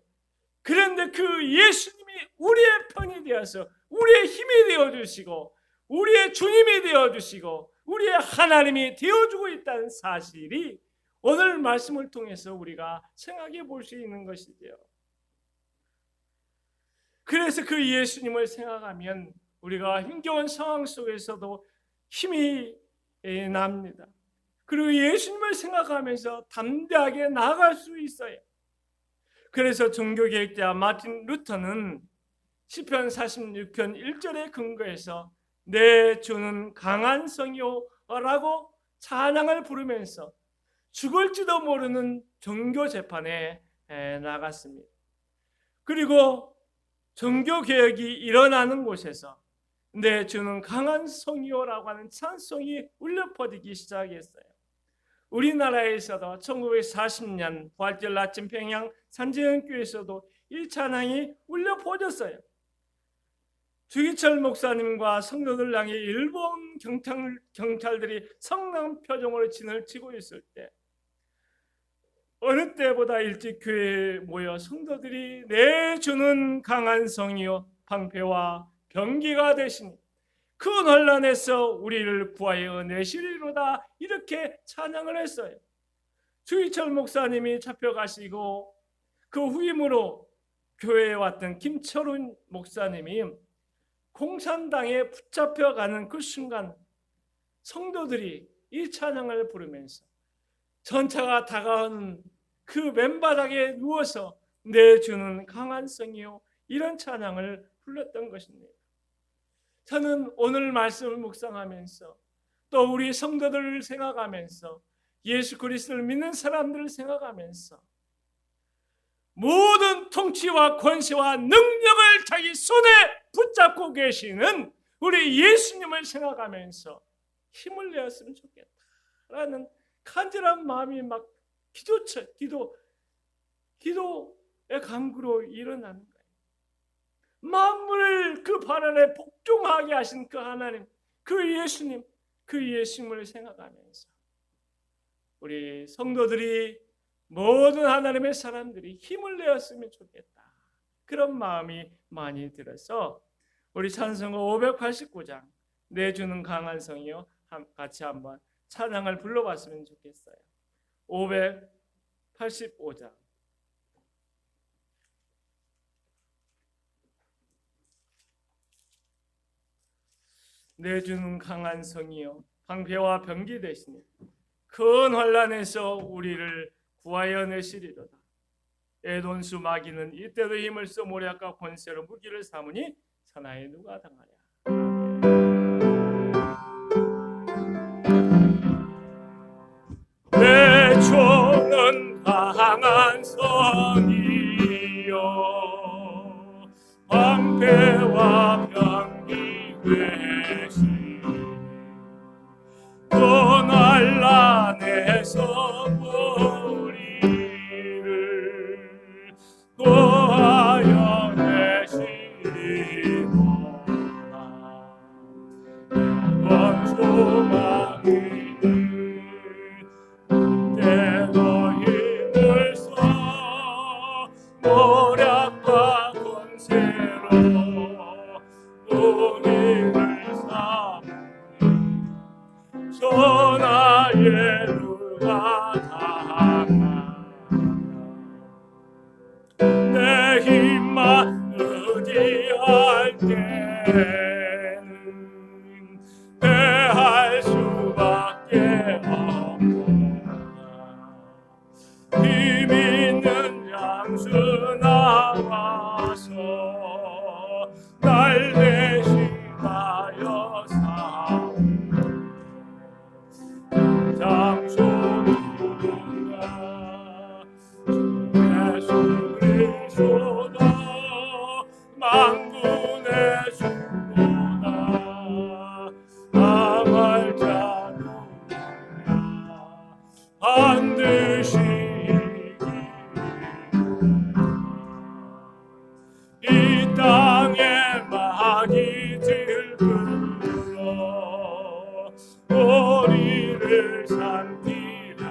그런데 그 예수님이 우리의 편이 되어서 우리의 힘이 되어주시고 우리의 주님이 되어주시고 우리의 하나님이 되어주고 있다는 사실이 오늘 말씀을 통해서 우리가 생각해 볼 수 있는 것이지요. 그래서 그 예수님을 생각하면 우리가 힘겨운 상황 속에서도 힘이 납니다. 그리고 예수님을 생각하면서 담대하게 나아갈 수 있어요. 그래서 종교개혁자 마틴 루터는 시편 46편 1절에 근거해서 내 주는 강한 성이요라고 찬양을 부르면서 죽을지도 모르는 종교 재판에 나갔습니다. 그리고 종교개혁이 일어나는 곳에서 내 주는 강한 성이요라고 하는 찬송이 울려 퍼지기 시작했어요. 우리나라에서도 1940년 부활절 아침 평양 산지연교에서도 이 찬양이 울려 퍼졌어요. 주기철 목사님과 성도들 향해 일본 경찰들이 성난 표정으로 진을 치고 있을 때 어느 때보다 일찍 교회에 모여 성도들이 내 주는 강한 성이요 방패와 병기가 되시니 그 논란에서 우리를 구하여 내시리로다 이렇게 찬양을 했어요. 주기철 목사님이 잡혀가시고 그 후임으로 교회에 왔던 김철훈 목사님이 공산당에 붙잡혀가는 그 순간 성도들이 이 찬양을 부르면서 전차가 다가온 그 맨바닥에 누워서 내 주는 강한 성이요 이런 찬양을 불렀던 것입니다. 저는 오늘 말씀을 묵상하면서 또 우리 성도들을 생각하면서 예수 그리스도를 믿는 사람들을 생각하면서 모든 통치와 권세와 능력을 자기 손에 붙잡고 계시는 우리 예수님을 생각하면서 힘을 내었으면 좋겠다라는 간절한 마음이 막 기도의 강구로 일어나는 거예요. 만물을 그 발 아래 복종하게 하신 그 하나님, 그 예수님, 그 예수님을 생각하면서 우리 성도들이 모든 하나님의 사람들이 힘을 내었으면 좋겠다. 그런 마음이 많이 들어서 우리 찬송가 589장 내 주는 강한 성이요 같이 한번 찬양을 불러봤으면 좋겠어요. 585장 내 주는 강한 성이요 방패와 병기 되시니 큰 환난에서 우리를 구하여 내시리로다. 에돈수 마귀는 이때도 힘을 써 모략과 권세로 무기를 삼으니 천하에 누가 당하랴. 내 주는 강한 성이요 방패와 병기 되시니 그 난란에서 우리를 구하여 내시리로다. 이번 소망이니 때도 힘을 써 모략과 권세로 우리를 삼으니 천하에 누가 당하랴. 내 힘만 의지할 때는 패할 수밖에 없구나. 힘 있는 장수 나와서 날 대신하여 장수 누군가 예수 그리스도다 만군의 주로다 망할 자 누구냐 반드시 이 땅에 마귀들 불러 우리를 삼키라.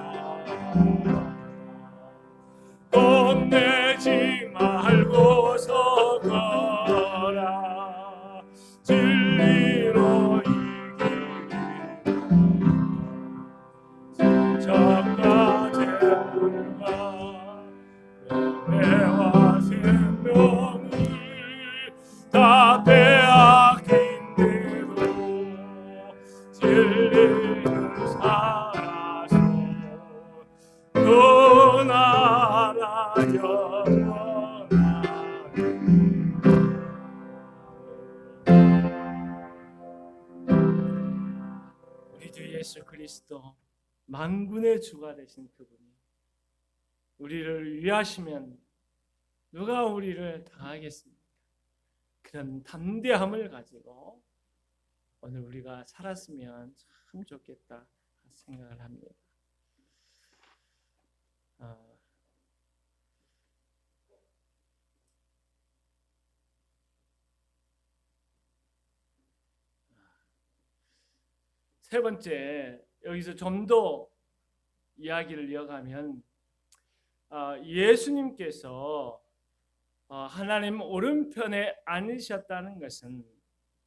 혼내지 말고서 예수 그리스도, 만군의 주가 되신 그분이 우리를 위하시면 누가 우리를 당하겠습니까? 그런 담대함을 가지고 오늘 우리가 살았으면 참 좋겠다 생각을 합니다. 세 번째, 여기서 좀 더 이야기를 이어가면 예수님께서 하나님 오른편에 앉으셨다는 것은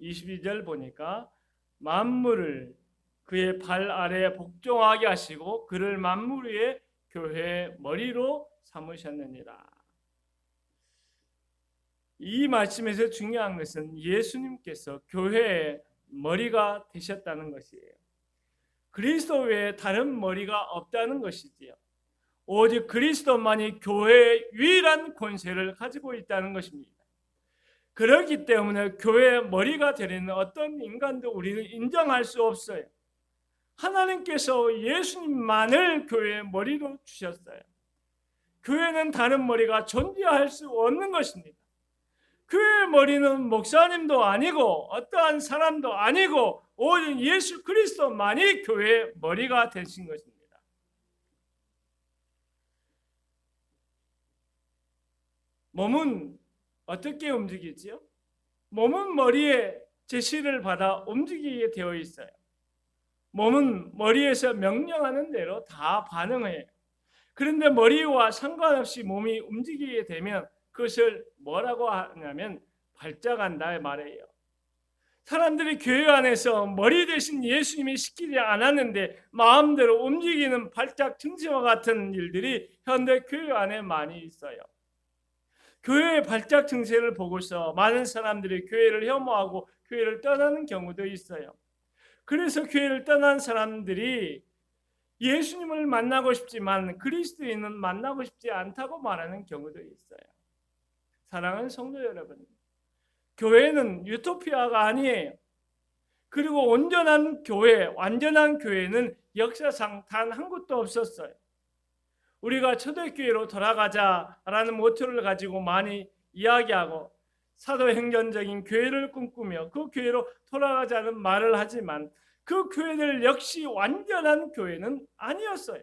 22절 보니까 만물을 그의 발 아래에 복종하게 하시고 그를 만물 위에 교회의 머리로 삼으셨느니라. 이 말씀에서 중요한 것은 예수님께서 교회의 머리가 되셨다는 것이에요. 그리스도 외에 다른 머리가 없다는 것이지요. 오직 그리스도만이 교회의 유일한 권세를 가지고 있다는 것입니다. 그렇기 때문에 교회의 머리가 되는 어떤 인간도 우리는 인정할 수 없어요. 하나님께서 예수님만을 교회의 머리로 주셨어요. 교회는 다른 머리가 존재할 수 없는 것입니다. 교회의 머리는 목사님도 아니고 어떠한 사람도 아니고 오직 예수 그리스도만이 교회의 머리가 되신 것입니다. 몸은 어떻게 움직이지요? 몸은 머리에 제시를 받아 움직이게 되어 있어요. 몸은 머리에서 명령하는 대로 다 반응해요. 그런데 머리와 상관없이 몸이 움직이게 되면 그것을 뭐라고 하냐면 발작한다 말이에요. 사람들이 교회 안에서 머리 대신 예수님이 시키지 않았는데 마음대로 움직이는 발작 증세와 같은 일들이 현대 교회 안에 많이 있어요. 교회의 발작 증세를 보고서 많은 사람들이 교회를 혐오하고 교회를 떠나는 경우도 있어요. 그래서 교회를 떠난 사람들이 예수님을 만나고 싶지만 그리스도인은 만나고 싶지 않다고 말하는 경우도 있어요. 사랑하는 성도 여러분, 교회는 유토피아가 아니에요. 그리고 온전한 교회, 완전한 교회는 역사상 단 한 곳도 없었어요. 우리가 초대교회로 돌아가자라는 모토를 가지고 많이 이야기하고 사도행전적인 교회를 꿈꾸며 그 교회로 돌아가자는 말을 하지만 그 교회들 역시 완전한 교회는 아니었어요.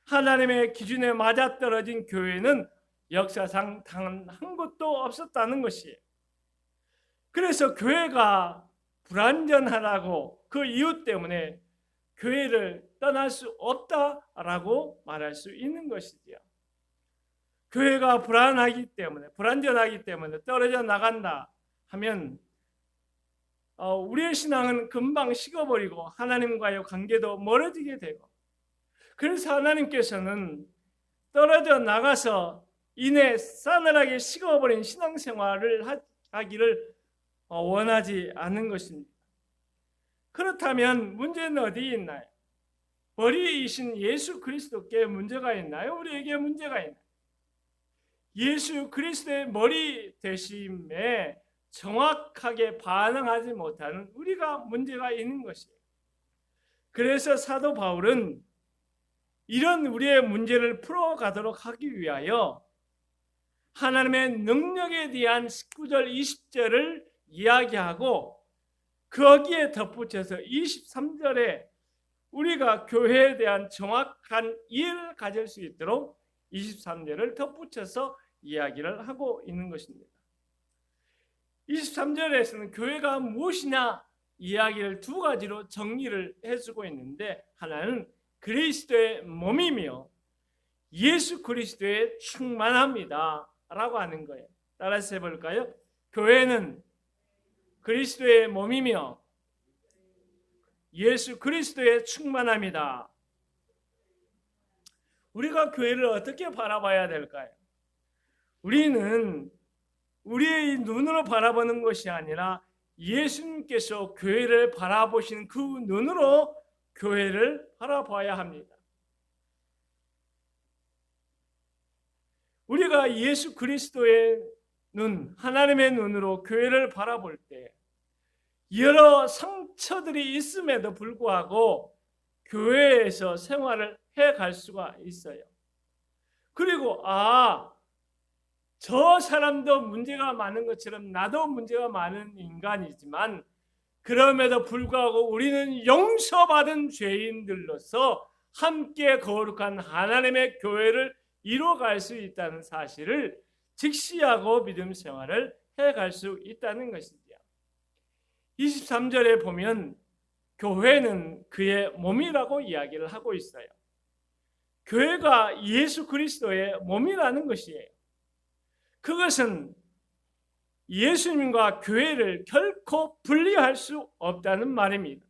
하나님의 기준에 맞아떨어진 교회는 역사상 단 한 곳도 없었다는 것이에요. 그래서 교회가 불완전하다고 그 이유 때문에 교회를 떠날 수 없다라고 말할 수 있는 것이지요. 교회가 불완전하기 때문에 떨어져 나간다 하면 우리의 신앙은 금방 식어버리고 하나님과의 관계도 멀어지게 되고, 그래서 하나님께서는 떨어져 나가서 이내 싸늘하게 식어버린 신앙생활을 하기를 원하지 않는 것입니다. 그렇다면 문제는 어디에 있나요? 머리이신 예수 그리스도께 문제가 있나요? 우리에게 문제가 있나요? 예수 그리스도의 머리 되심에 정확하게 반응하지 못하는 우리가 문제가 있는 것이에요. 그래서 사도 바울은 이런 우리의 문제를 풀어가도록 하기 위하여 하나님의 능력에 대한 19절 20절을 이야기하고 거기에 덧붙여서 23절에 우리가 교회에 대한 정확한 이해를 가질 수 있도록 23절을 덧붙여서 이야기를 하고 있는 것입니다. 23절에서는 교회가 무엇이냐 이야기를 두 가지로 정리를 해주고 있는데, 하나는 그리스도의 몸이며 예수 그리스도의 충만합니다 라고 하는 거예요. 따라서 해볼까요? 교회는 그리스도의 몸이며 예수 그리스도의 충만합니다. 우리가 교회를 어떻게 바라봐야 될까요? 우리는 우리의 눈으로 바라보는 것이 아니라 예수님께서 교회를 바라보신 그 눈으로 교회를 바라봐야 합니다. 우리가 예수 그리스도의 눈, 하나님의 눈으로 교회를 바라볼 때 여러 상처들이 있음에도 불구하고 교회에서 생활을 해갈 수가 있어요. 그리고 저 사람도 문제가 많은 것처럼 나도 문제가 많은 인간이지만 그럼에도 불구하고 우리는 용서받은 죄인들로서 함께 거룩한 하나님의 교회를 이루어갈 수 있다는 사실을 직시하고 믿음 생활을 해갈 수 있다는 것이죠. 23절에 보면 교회는 그의 몸이라고 이야기를 하고 있어요. 교회가 예수 그리스도의 몸이라는 것이에요. 그것은 예수님과 교회를 결코 분리할 수 없다는 말입니다.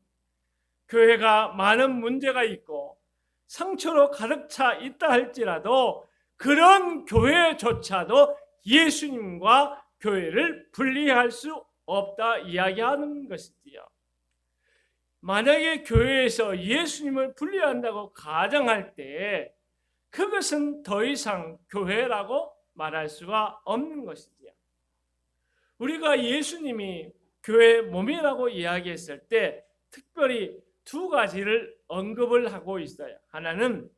교회가 많은 문제가 있고 상처로 가득 차 있다 할지라도 그런 교회조차도 예수님과 교회를 분리할 수 없다 이야기하는 것이지요. 만약에 교회에서 예수님을 분리한다고 가정할 때 그것은 더 이상 교회라고 말할 수가 없는 것이지요. 우리가 예수님이 교회 몸이라고 이야기했을 때 특별히 두 가지를 언급을 하고 있어요. 하나는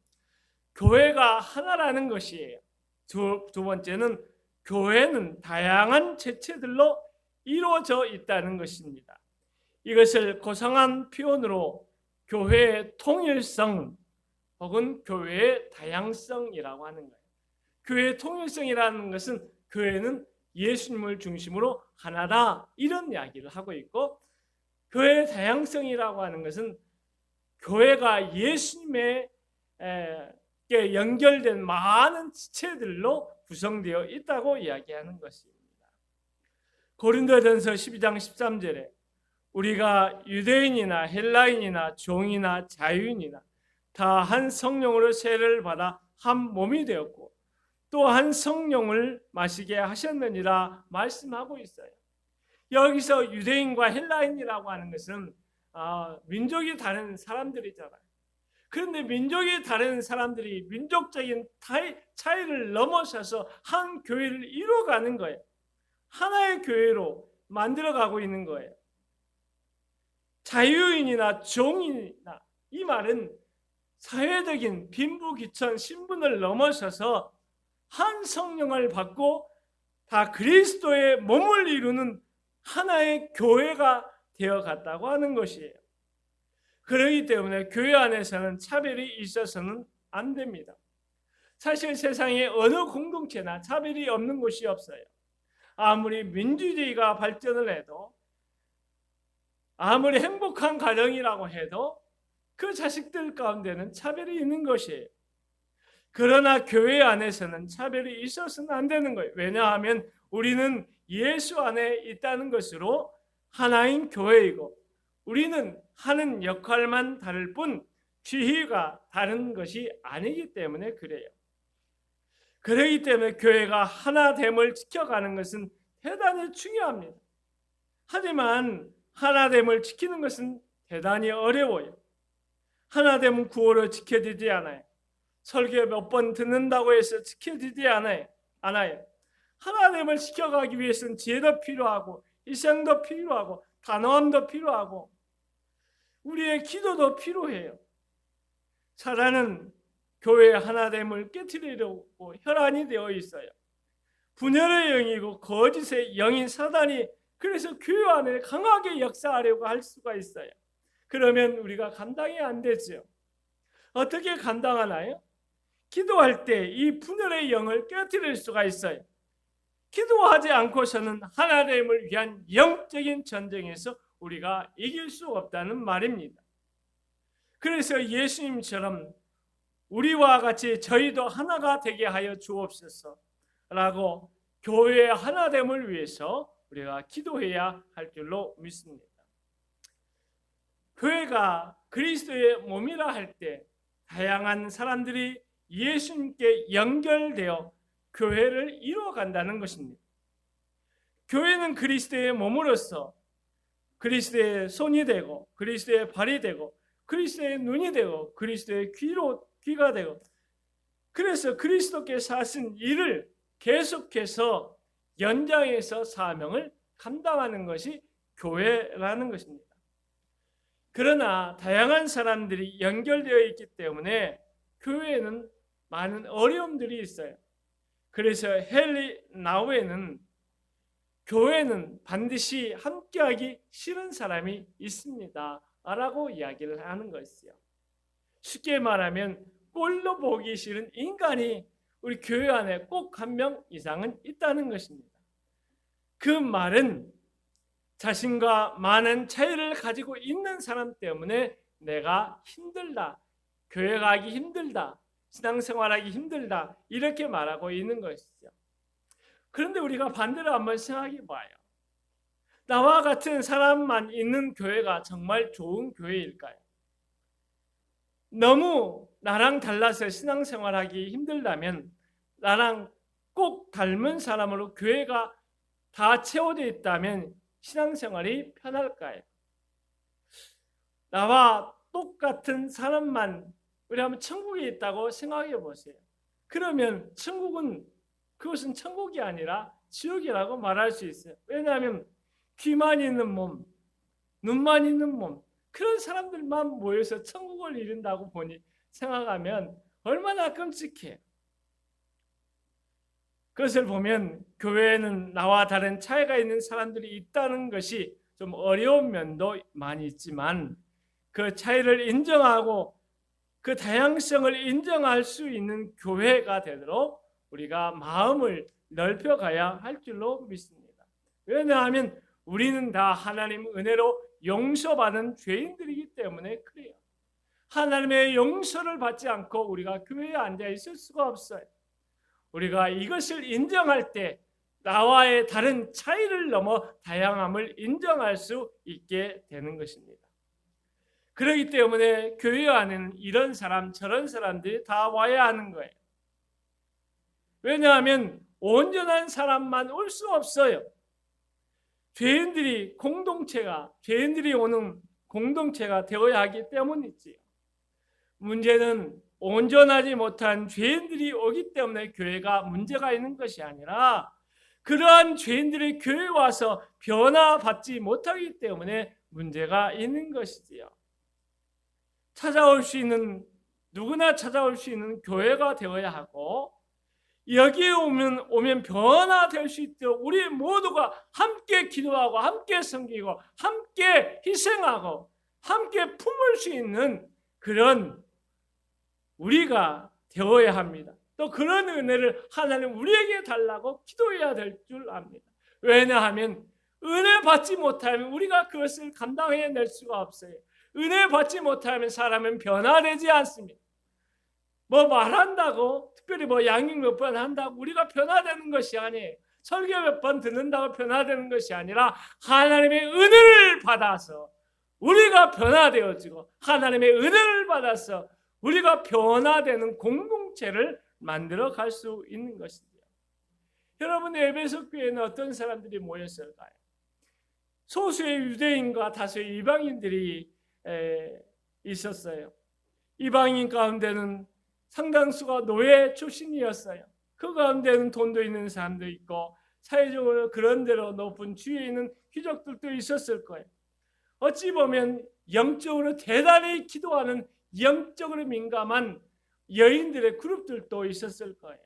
교회가 하나라는 것이에요. 두 번째는 교회는 다양한 체체들로 이루어져 있다는 것입니다. 이것을 고상한 표현으로 교회의 통일성 혹은 교회의 다양성이라고 하는 거예요. 교회의 통일성이라는 것은 교회는 예수님을 중심으로 하나다 이런 이야기를 하고 있고, 교회의 다양성이라고 하는 것은 교회가 예수님에 연결된 많은 지체들로 구성되어 있다고 이야기하는 것입니다. 고린도전서 12장 13절에 우리가 유대인이나 헬라인이나 종이나 자유인이나 다 한 성령으로 세례를 받아 한 몸이 되었고 또 한 성령을 마시게 하셨느니라 말씀하고 있어요. 여기서 유대인과 헬라인이라고 하는 것은 민족이 다른 사람들이잖아요. 그런데 민족이 다른 사람들이 민족적인 차이를 넘어서서 한 교회를 이루어가는 거예요. 하나의 교회로 만들어가고 있는 거예요. 자유인이나 종이나 이 말은 사회적인 빈부귀천 신분을 넘어서서 한 성령을 받고 다 그리스도의 몸을 이루는 하나의 교회가 되어갔다고 하는 것이에요. 그렇기 때문에 교회 안에서는 차별이 있어서는 안 됩니다. 사실 세상에 어느 공동체나 차별이 없는 곳이 없어요. 아무리 민주주의가 발전을 해도 아무리 행복한 가정이라고 해도 그 자식들 가운데는 차별이 있는 것이에요. 그러나 교회 안에서는 차별이 있어서는 안 되는 거예요. 왜냐하면 우리는 예수 안에 있다는 것으로 하나인 교회이고 우리는 하는 역할만 다를 뿐 지위가 다른 것이 아니기 때문에 그래요. 그렇기 때문에 교회가 하나됨을 지켜가는 것은 대단히 중요합니다. 하지만 하나됨을 지키는 것은 대단히 어려워요. 하나됨은 구호로 지켜지지 않아요. 설교 몇 번 듣는다고 해서 지켜지지 않아요. 하나됨을 지켜가기 위해서는 지혜도 필요하고 희생도 필요하고 단호함도 필요하고 우리의 기도도 필요해요. 사단은 교회의 하나됨을 깨트리려고 혈안이 되어 있어요. 분열의 영이고 거짓의 영인 사단이 그래서 교회 안에 강하게 역사하려고 할 수가 있어요. 그러면 우리가 감당이 안 되죠. 어떻게 감당하나요? 기도할 때 이 분열의 영을 깨트릴 수가 있어요. 기도하지 않고서는 하나됨을 위한 영적인 전쟁에서 우리가 이길 수 없다는 말입니다. 그래서 예수님처럼 우리와 같이 저희도 하나가 되게 하여 주옵소서 라고 교회의 하나됨을 위해서 우리가 기도해야 할 줄로 믿습니다. 교회가 그리스도의 몸이라 할 때 다양한 사람들이 예수님께 연결되어 교회를 이루어간다는 것입니다. 교회는 그리스도의 몸으로서 그리스도의 손이 되고 그리스도의 발이 되고 그리스도의 눈이 되고 그리스도의 귀가 되고 그래서 그리스도께서 하신 일을 계속해서 연장해서 사명을 감당하는 것이 교회라는 것입니다. 그러나 다양한 사람들이 연결되어 있기 때문에 교회에는 많은 어려움들이 있어요. 그래서 헨리 나우에는 교회는 반드시 함께하기 싫은 사람이 있습니다 라고 이야기를 하는 것이요. 쉽게 말하면 꼴로 보기 싫은 인간이 우리 교회 안에 꼭 한 명 이상은 있다는 것입니다. 그 말은 자신과 많은 차이를 가지고 있는 사람 때문에 내가 힘들다, 교회 가기 힘들다, 신앙생활하기 힘들다 이렇게 말하고 있는 것이죠. 그런데 우리가 반대로 한번 생각해 봐요. 나와 같은 사람만 있는 교회가 정말 좋은 교회일까요? 너무 나랑 달라서 신앙생활하기 힘들다면 나랑 꼭 닮은 사람으로 교회가 다 채워져 있다면 신앙생활이 편할까요? 나와 똑같은 사람만 우리 한번 천국에 있다고 생각해 보세요. 그러면 그것은 천국이 아니라 지옥이라고 말할 수 있어요. 왜냐하면 귀만 있는 몸, 눈만 있는 몸 그런 사람들만 모여서 천국을 이룬다고 생각하면 얼마나 끔찍해요. 그것을 보면 교회에는 나와 다른 차이가 있는 사람들이 있다는 것이 좀 어려운 면도 많이 있지만 그 차이를 인정하고 그 다양성을 인정할 수 있는 교회가 되도록 우리가 마음을 넓혀가야 할 줄로 믿습니다. 왜냐하면 우리는 다 하나님 은혜로 용서받은 죄인들이기 때문에 그래요. 하나님의 용서를 받지 않고 우리가 교회에 앉아 있을 수가 없어요. 우리가 이것을 인정할 때 나와의 다른 차이를 넘어 다양함을 인정할 수 있게 되는 것입니다. 그렇기 때문에 교회 안에는 이런 사람 저런 사람들이 다 와야 하는 거예요. 왜냐하면 온전한 사람만 올 수 없어요. 죄인들이 오는 공동체가 되어야 하기 때문이지요. 문제는 온전하지 못한 죄인들이 오기 때문에 교회가 문제가 있는 것이 아니라 그러한 죄인들이 교회에 와서 변화받지 못하기 때문에 문제가 있는 것이지요. 누구나 찾아올 수 있는 교회가 되어야 하고 여기에 오면 변화될 수 있도록 우리 모두가 함께 기도하고 함께 섬기고 함께 희생하고 함께 품을 수 있는 그런 우리가 되어야 합니다. 또 그런 은혜를 하나님 우리에게 달라고 기도해야 될 줄 압니다. 왜냐하면 은혜 받지 못하면 우리가 그것을 감당해낼 수가 없어요. 은혜 받지 못하면 사람은 변화되지 않습니다. 말한다고 특별히 양육 몇 번 한다고 우리가 변화되는 것이 아니에요. 설교 몇 번 듣는다고 변화되는 것이 아니라 하나님의 은혜를 받아서 우리가 변화되어지고 하나님의 은혜를 받아서 우리가 변화되는 공동체를 만들어 갈 수 있는 것입니다. 여러분 에베소 교회는 어떤 사람들이 모였을까요? 소수의 유대인과 다수의 이방인들이 있었어요. 이방인 가운데는 상당수가 노예 출신이었어요. 그 가운데는 돈도 있는 사람도 있고 사회적으로 그런 대로 높은 지위에 있는 귀족들도 있었을 거예요. 어찌 보면 영적으로 대단히 기도하는 영적으로 민감한 여인들의 그룹들도 있었을 거예요.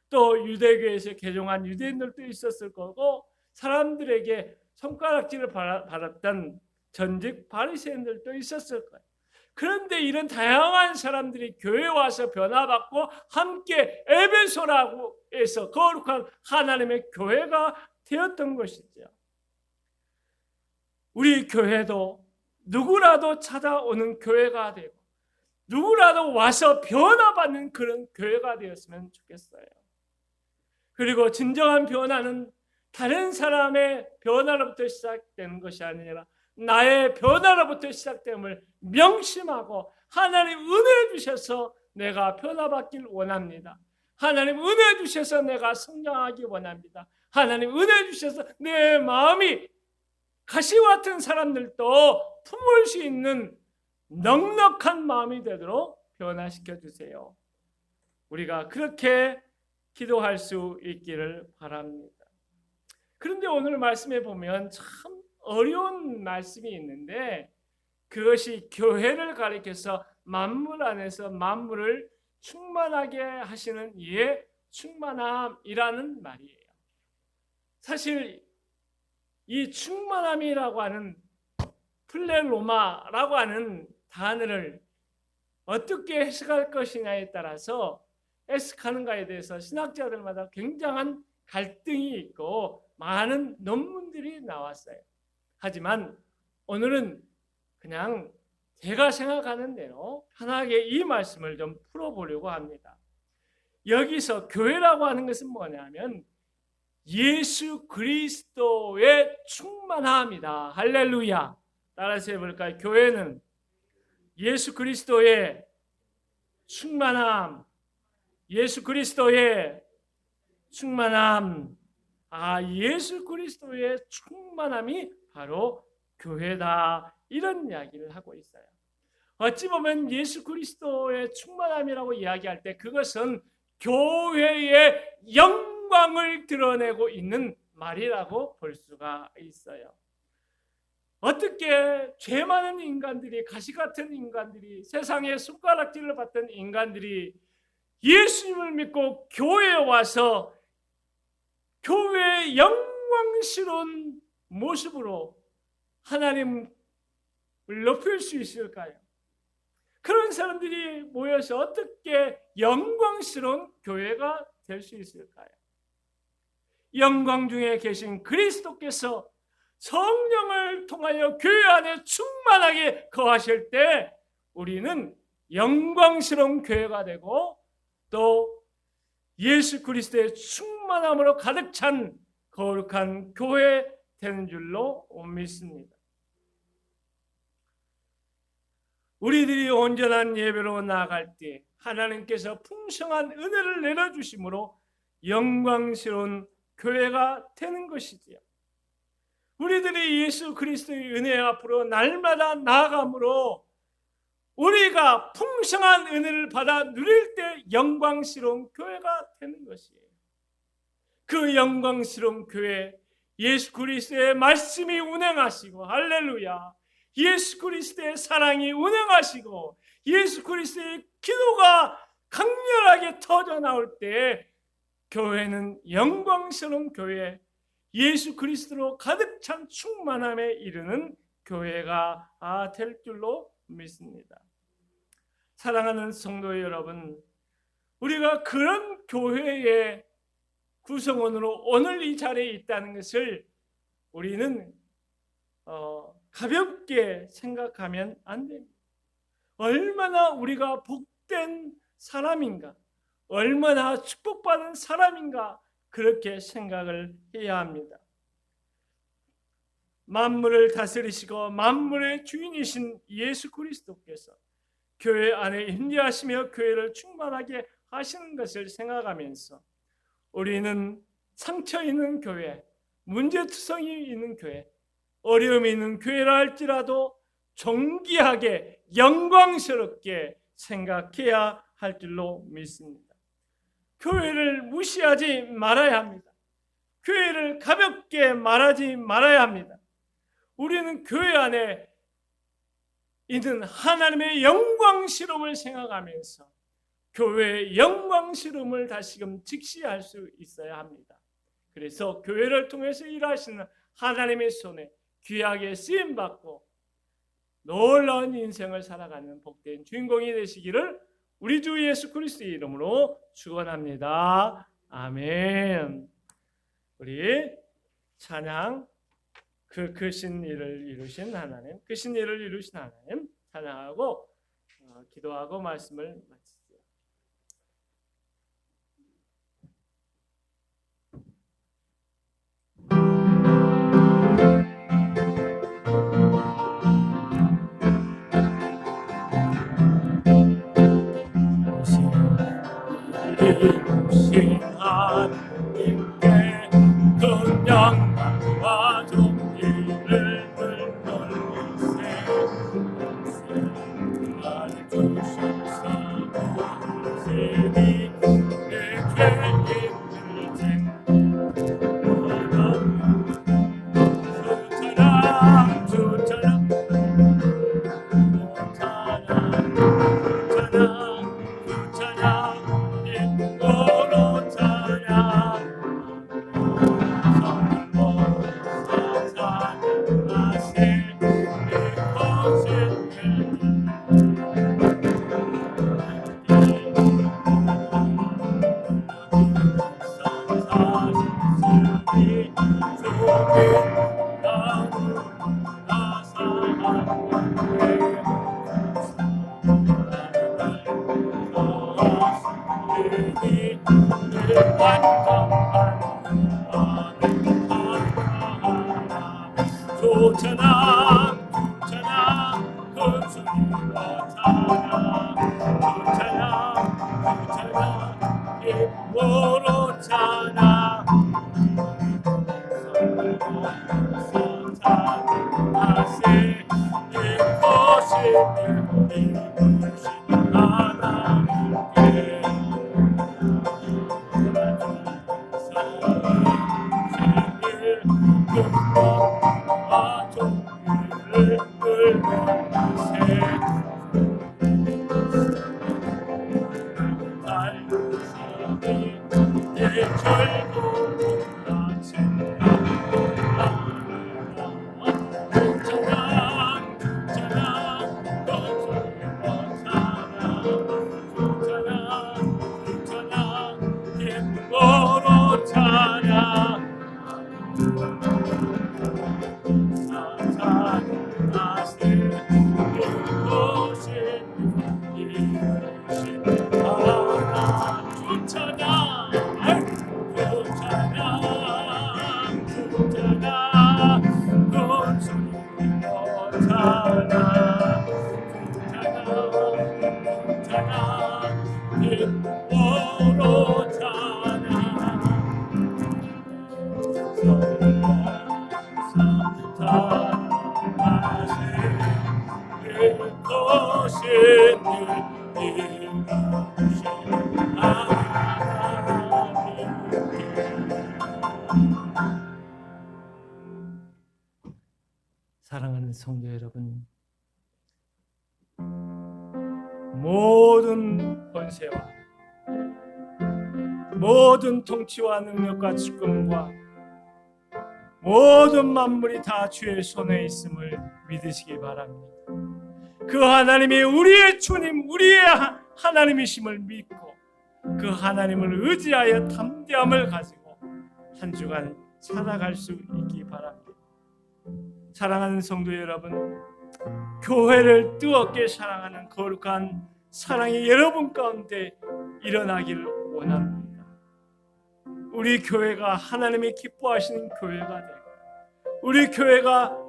또 유대교에서 개종한 유대인들도 있었을 거고 사람들에게 손가락질을 받았던 전직 바리새인들도 있었을 거예요. 그런데 이런 다양한 사람들이 교회에 와서 변화받고 함께 에베소라고 해서 거룩한 하나님의 교회가 되었던 것이죠. 우리 교회도 누구라도 찾아오는 교회가 되고 누구라도 와서 변화받는 그런 교회가 되었으면 좋겠어요. 그리고 진정한 변화는 다른 사람의 변화로부터 시작되는 것이 아니라 나의 변화로부터 시작됨을 명심하고 하나님 은혜 주셔서 내가 변화받길 원합니다. 하나님 은혜 주셔서 내가 성장하기 원합니다. 하나님 은혜 주셔서 내 마음이 가시와 같은 사람들도 품을 수 있는 넉넉한 마음이 되도록 변화시켜 주세요. 우리가 그렇게 기도할 수 있기를 바랍니다. 그런데 오늘 말씀에 보면 참 어려운 말씀이 있는데 그것이 교회를 가리켜서 만물 안에서 만물을 충만하게 하시는 이의 충만함이라는 말이에요. 사실 이 충만함이라고 하는 플레로마라고 하는 단어를 어떻게 해석할 것이냐에 따라서 해석하는가에 대해서 신학자들마다 굉장한 갈등이 있고 많은 논문들이 나왔어요. 하지만 오늘은 그냥 제가 생각하는 대로 편하게 이 말씀을 좀 풀어보려고 합니다. 여기서 교회라고 하는 것은 뭐냐면 예수 그리스도의 충만함이다. 할렐루야. 따라서 해볼까요? 교회는 예수 그리스도의 충만함, 예수 그리스도의 충만함. 예수 그리스도의 충만함이 바로 교회다. 이런 이야기를 하고 있어요. 어찌 보면 예수 그리스도의 충만함이라고 이야기할 때 그것은 교회의 영광을 드러내고 있는 말이라고 볼 수가 있어요. 어떻게 죄 많은 인간들이, 가시 같은 인간들이, 세상에 손가락질을 받던 인간들이 예수님을 믿고 교회에 와서 교회의 영광스러운 모습으로 하나님을 높일 수 있을까요? 그런 사람들이 모여서 어떻게 영광스러운 교회가 될 수 있을까요? 영광 중에 계신 그리스도께서 성령을 통하여 교회 안에 충만하게 거하실 때 우리는 영광스러운 교회가 되고 또 예수 그리스도의 충만함으로 가득 찬 거룩한 교회 되는 줄로 믿습니다. 우리들이 온전한 예배로 나아갈 때 하나님께서 풍성한 은혜를 내려주심으로 영광스러운 교회가 되는 것이지요. 우리들이 예수 그리스도의 은혜 앞으로 날마다 나아감으로 우리가 풍성한 은혜를 받아 누릴 때 영광스러운 교회가 되는 것이에요. 그 영광스러운 교회, 예수 그리스도의 말씀이 운행하시고, 할렐루야, 예수 그리스도의 사랑이 운행하시고 예수 그리스도의 기도가 강렬하게 터져 나올 때 교회는 영광스러운 교회, 예수 그리스도로 가득 찬 충만함에 이르는 교회가 될 줄로 믿습니다. 사랑하는 성도 여러분, 우리가 그런 교회의 구성원으로 오늘 이 자리에 있다는 것을 우리는 가볍게 생각하면 안 됩니다. 얼마나 우리가 복된 사람인가, 얼마나 축복받은 사람인가 그렇게 생각을 해야 합니다. 만물을 다스리시고 만물의 주인이신 예수 그리스도께서 교회 안에 임재하시며 교회를 충만하게 하시는 것을 생각하면서 우리는 상처 있는 교회, 문제투성이 있는 교회, 어려움이 있는 교회라 할지라도 존귀하게 영광스럽게 생각해야 할 줄로 믿습니다. 교회를 무시하지 말아야 합니다. 교회를 가볍게 말하지 말아야 합니다. 우리는 교회 안에 있는 하나님의 영광스러움을 생각하면서 교회의 영광스러움을 다시금 직시할 수 있어야 합니다. 그래서 교회를 통해서 일하시는 하나님의 손에 귀하게 쓰임받고 놀라운 인생을 살아가는 복된 주인공이 되시기를 우리 주 예수 그리스도의 이름으로 축원합니다. 아멘. 우리 찬양, 그 크신 일을 이루신 하나님, 크신 일을 이루신 하나님 찬양하고 기도하고 말씀을 마치죠. 이루신 하나님께 큰 영광과 존귀를 돌리세. 나를 주셔서 찬양 찬양 큰 소리로 찬양 찬양 찬양 기쁨으로 찬양 찬양하세 이것이 이루신 하나님께 사랑하는 성도 여러분, 모든 권세와 모든 통치와 능력과 주권과 모든 만물이 다 주의 손에 있음을 믿으시기 바랍니다. 그 하나님이 우리의 주님, 우리의 하나님이심을 믿고 그 하나님을 의지하여 담대함을 가지고 한 주간 살아갈 수 있기 바랍니다. 사랑하는 성도 여러분, 교회를 뜨겁게 사랑하는 거룩한 사랑이 여러분 가운데 일어나기를 원합니다. 우리 교회가 하나님이 기뻐하시는 교회가 되고, 우리 교회가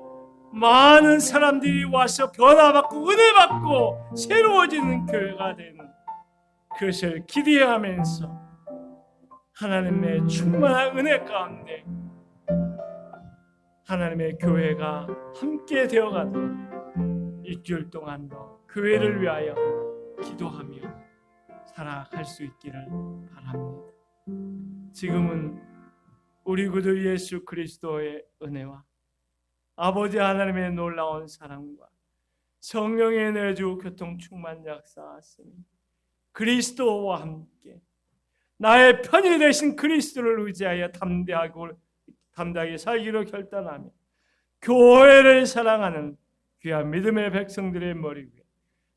많은 사람들이 와서 변화받고 은혜받고 새로워지는 교회가 되는 그것을 기대하면서 하나님의 충만한 은혜 가운데 하나님의 교회가 함께 되어가도록 일주일 동안도 교회를 위하여 기도하며 살아갈 수 있기를 바랍니다. 지금은 우리 구주 예수 그리스도의 은혜와 아버지 하나님의 놀라운 사랑과 성령의 내주 교통 충만 역사하시니 그리스도와 함께 나의 편이 되신 그리스도를 의지하여 담대하게 살기로 결단하며 교회를 사랑하는 귀한 믿음의 백성들의 머리 위에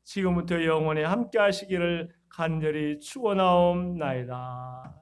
지금부터 영원히 함께 하시기를 간절히 축원하옵나이다.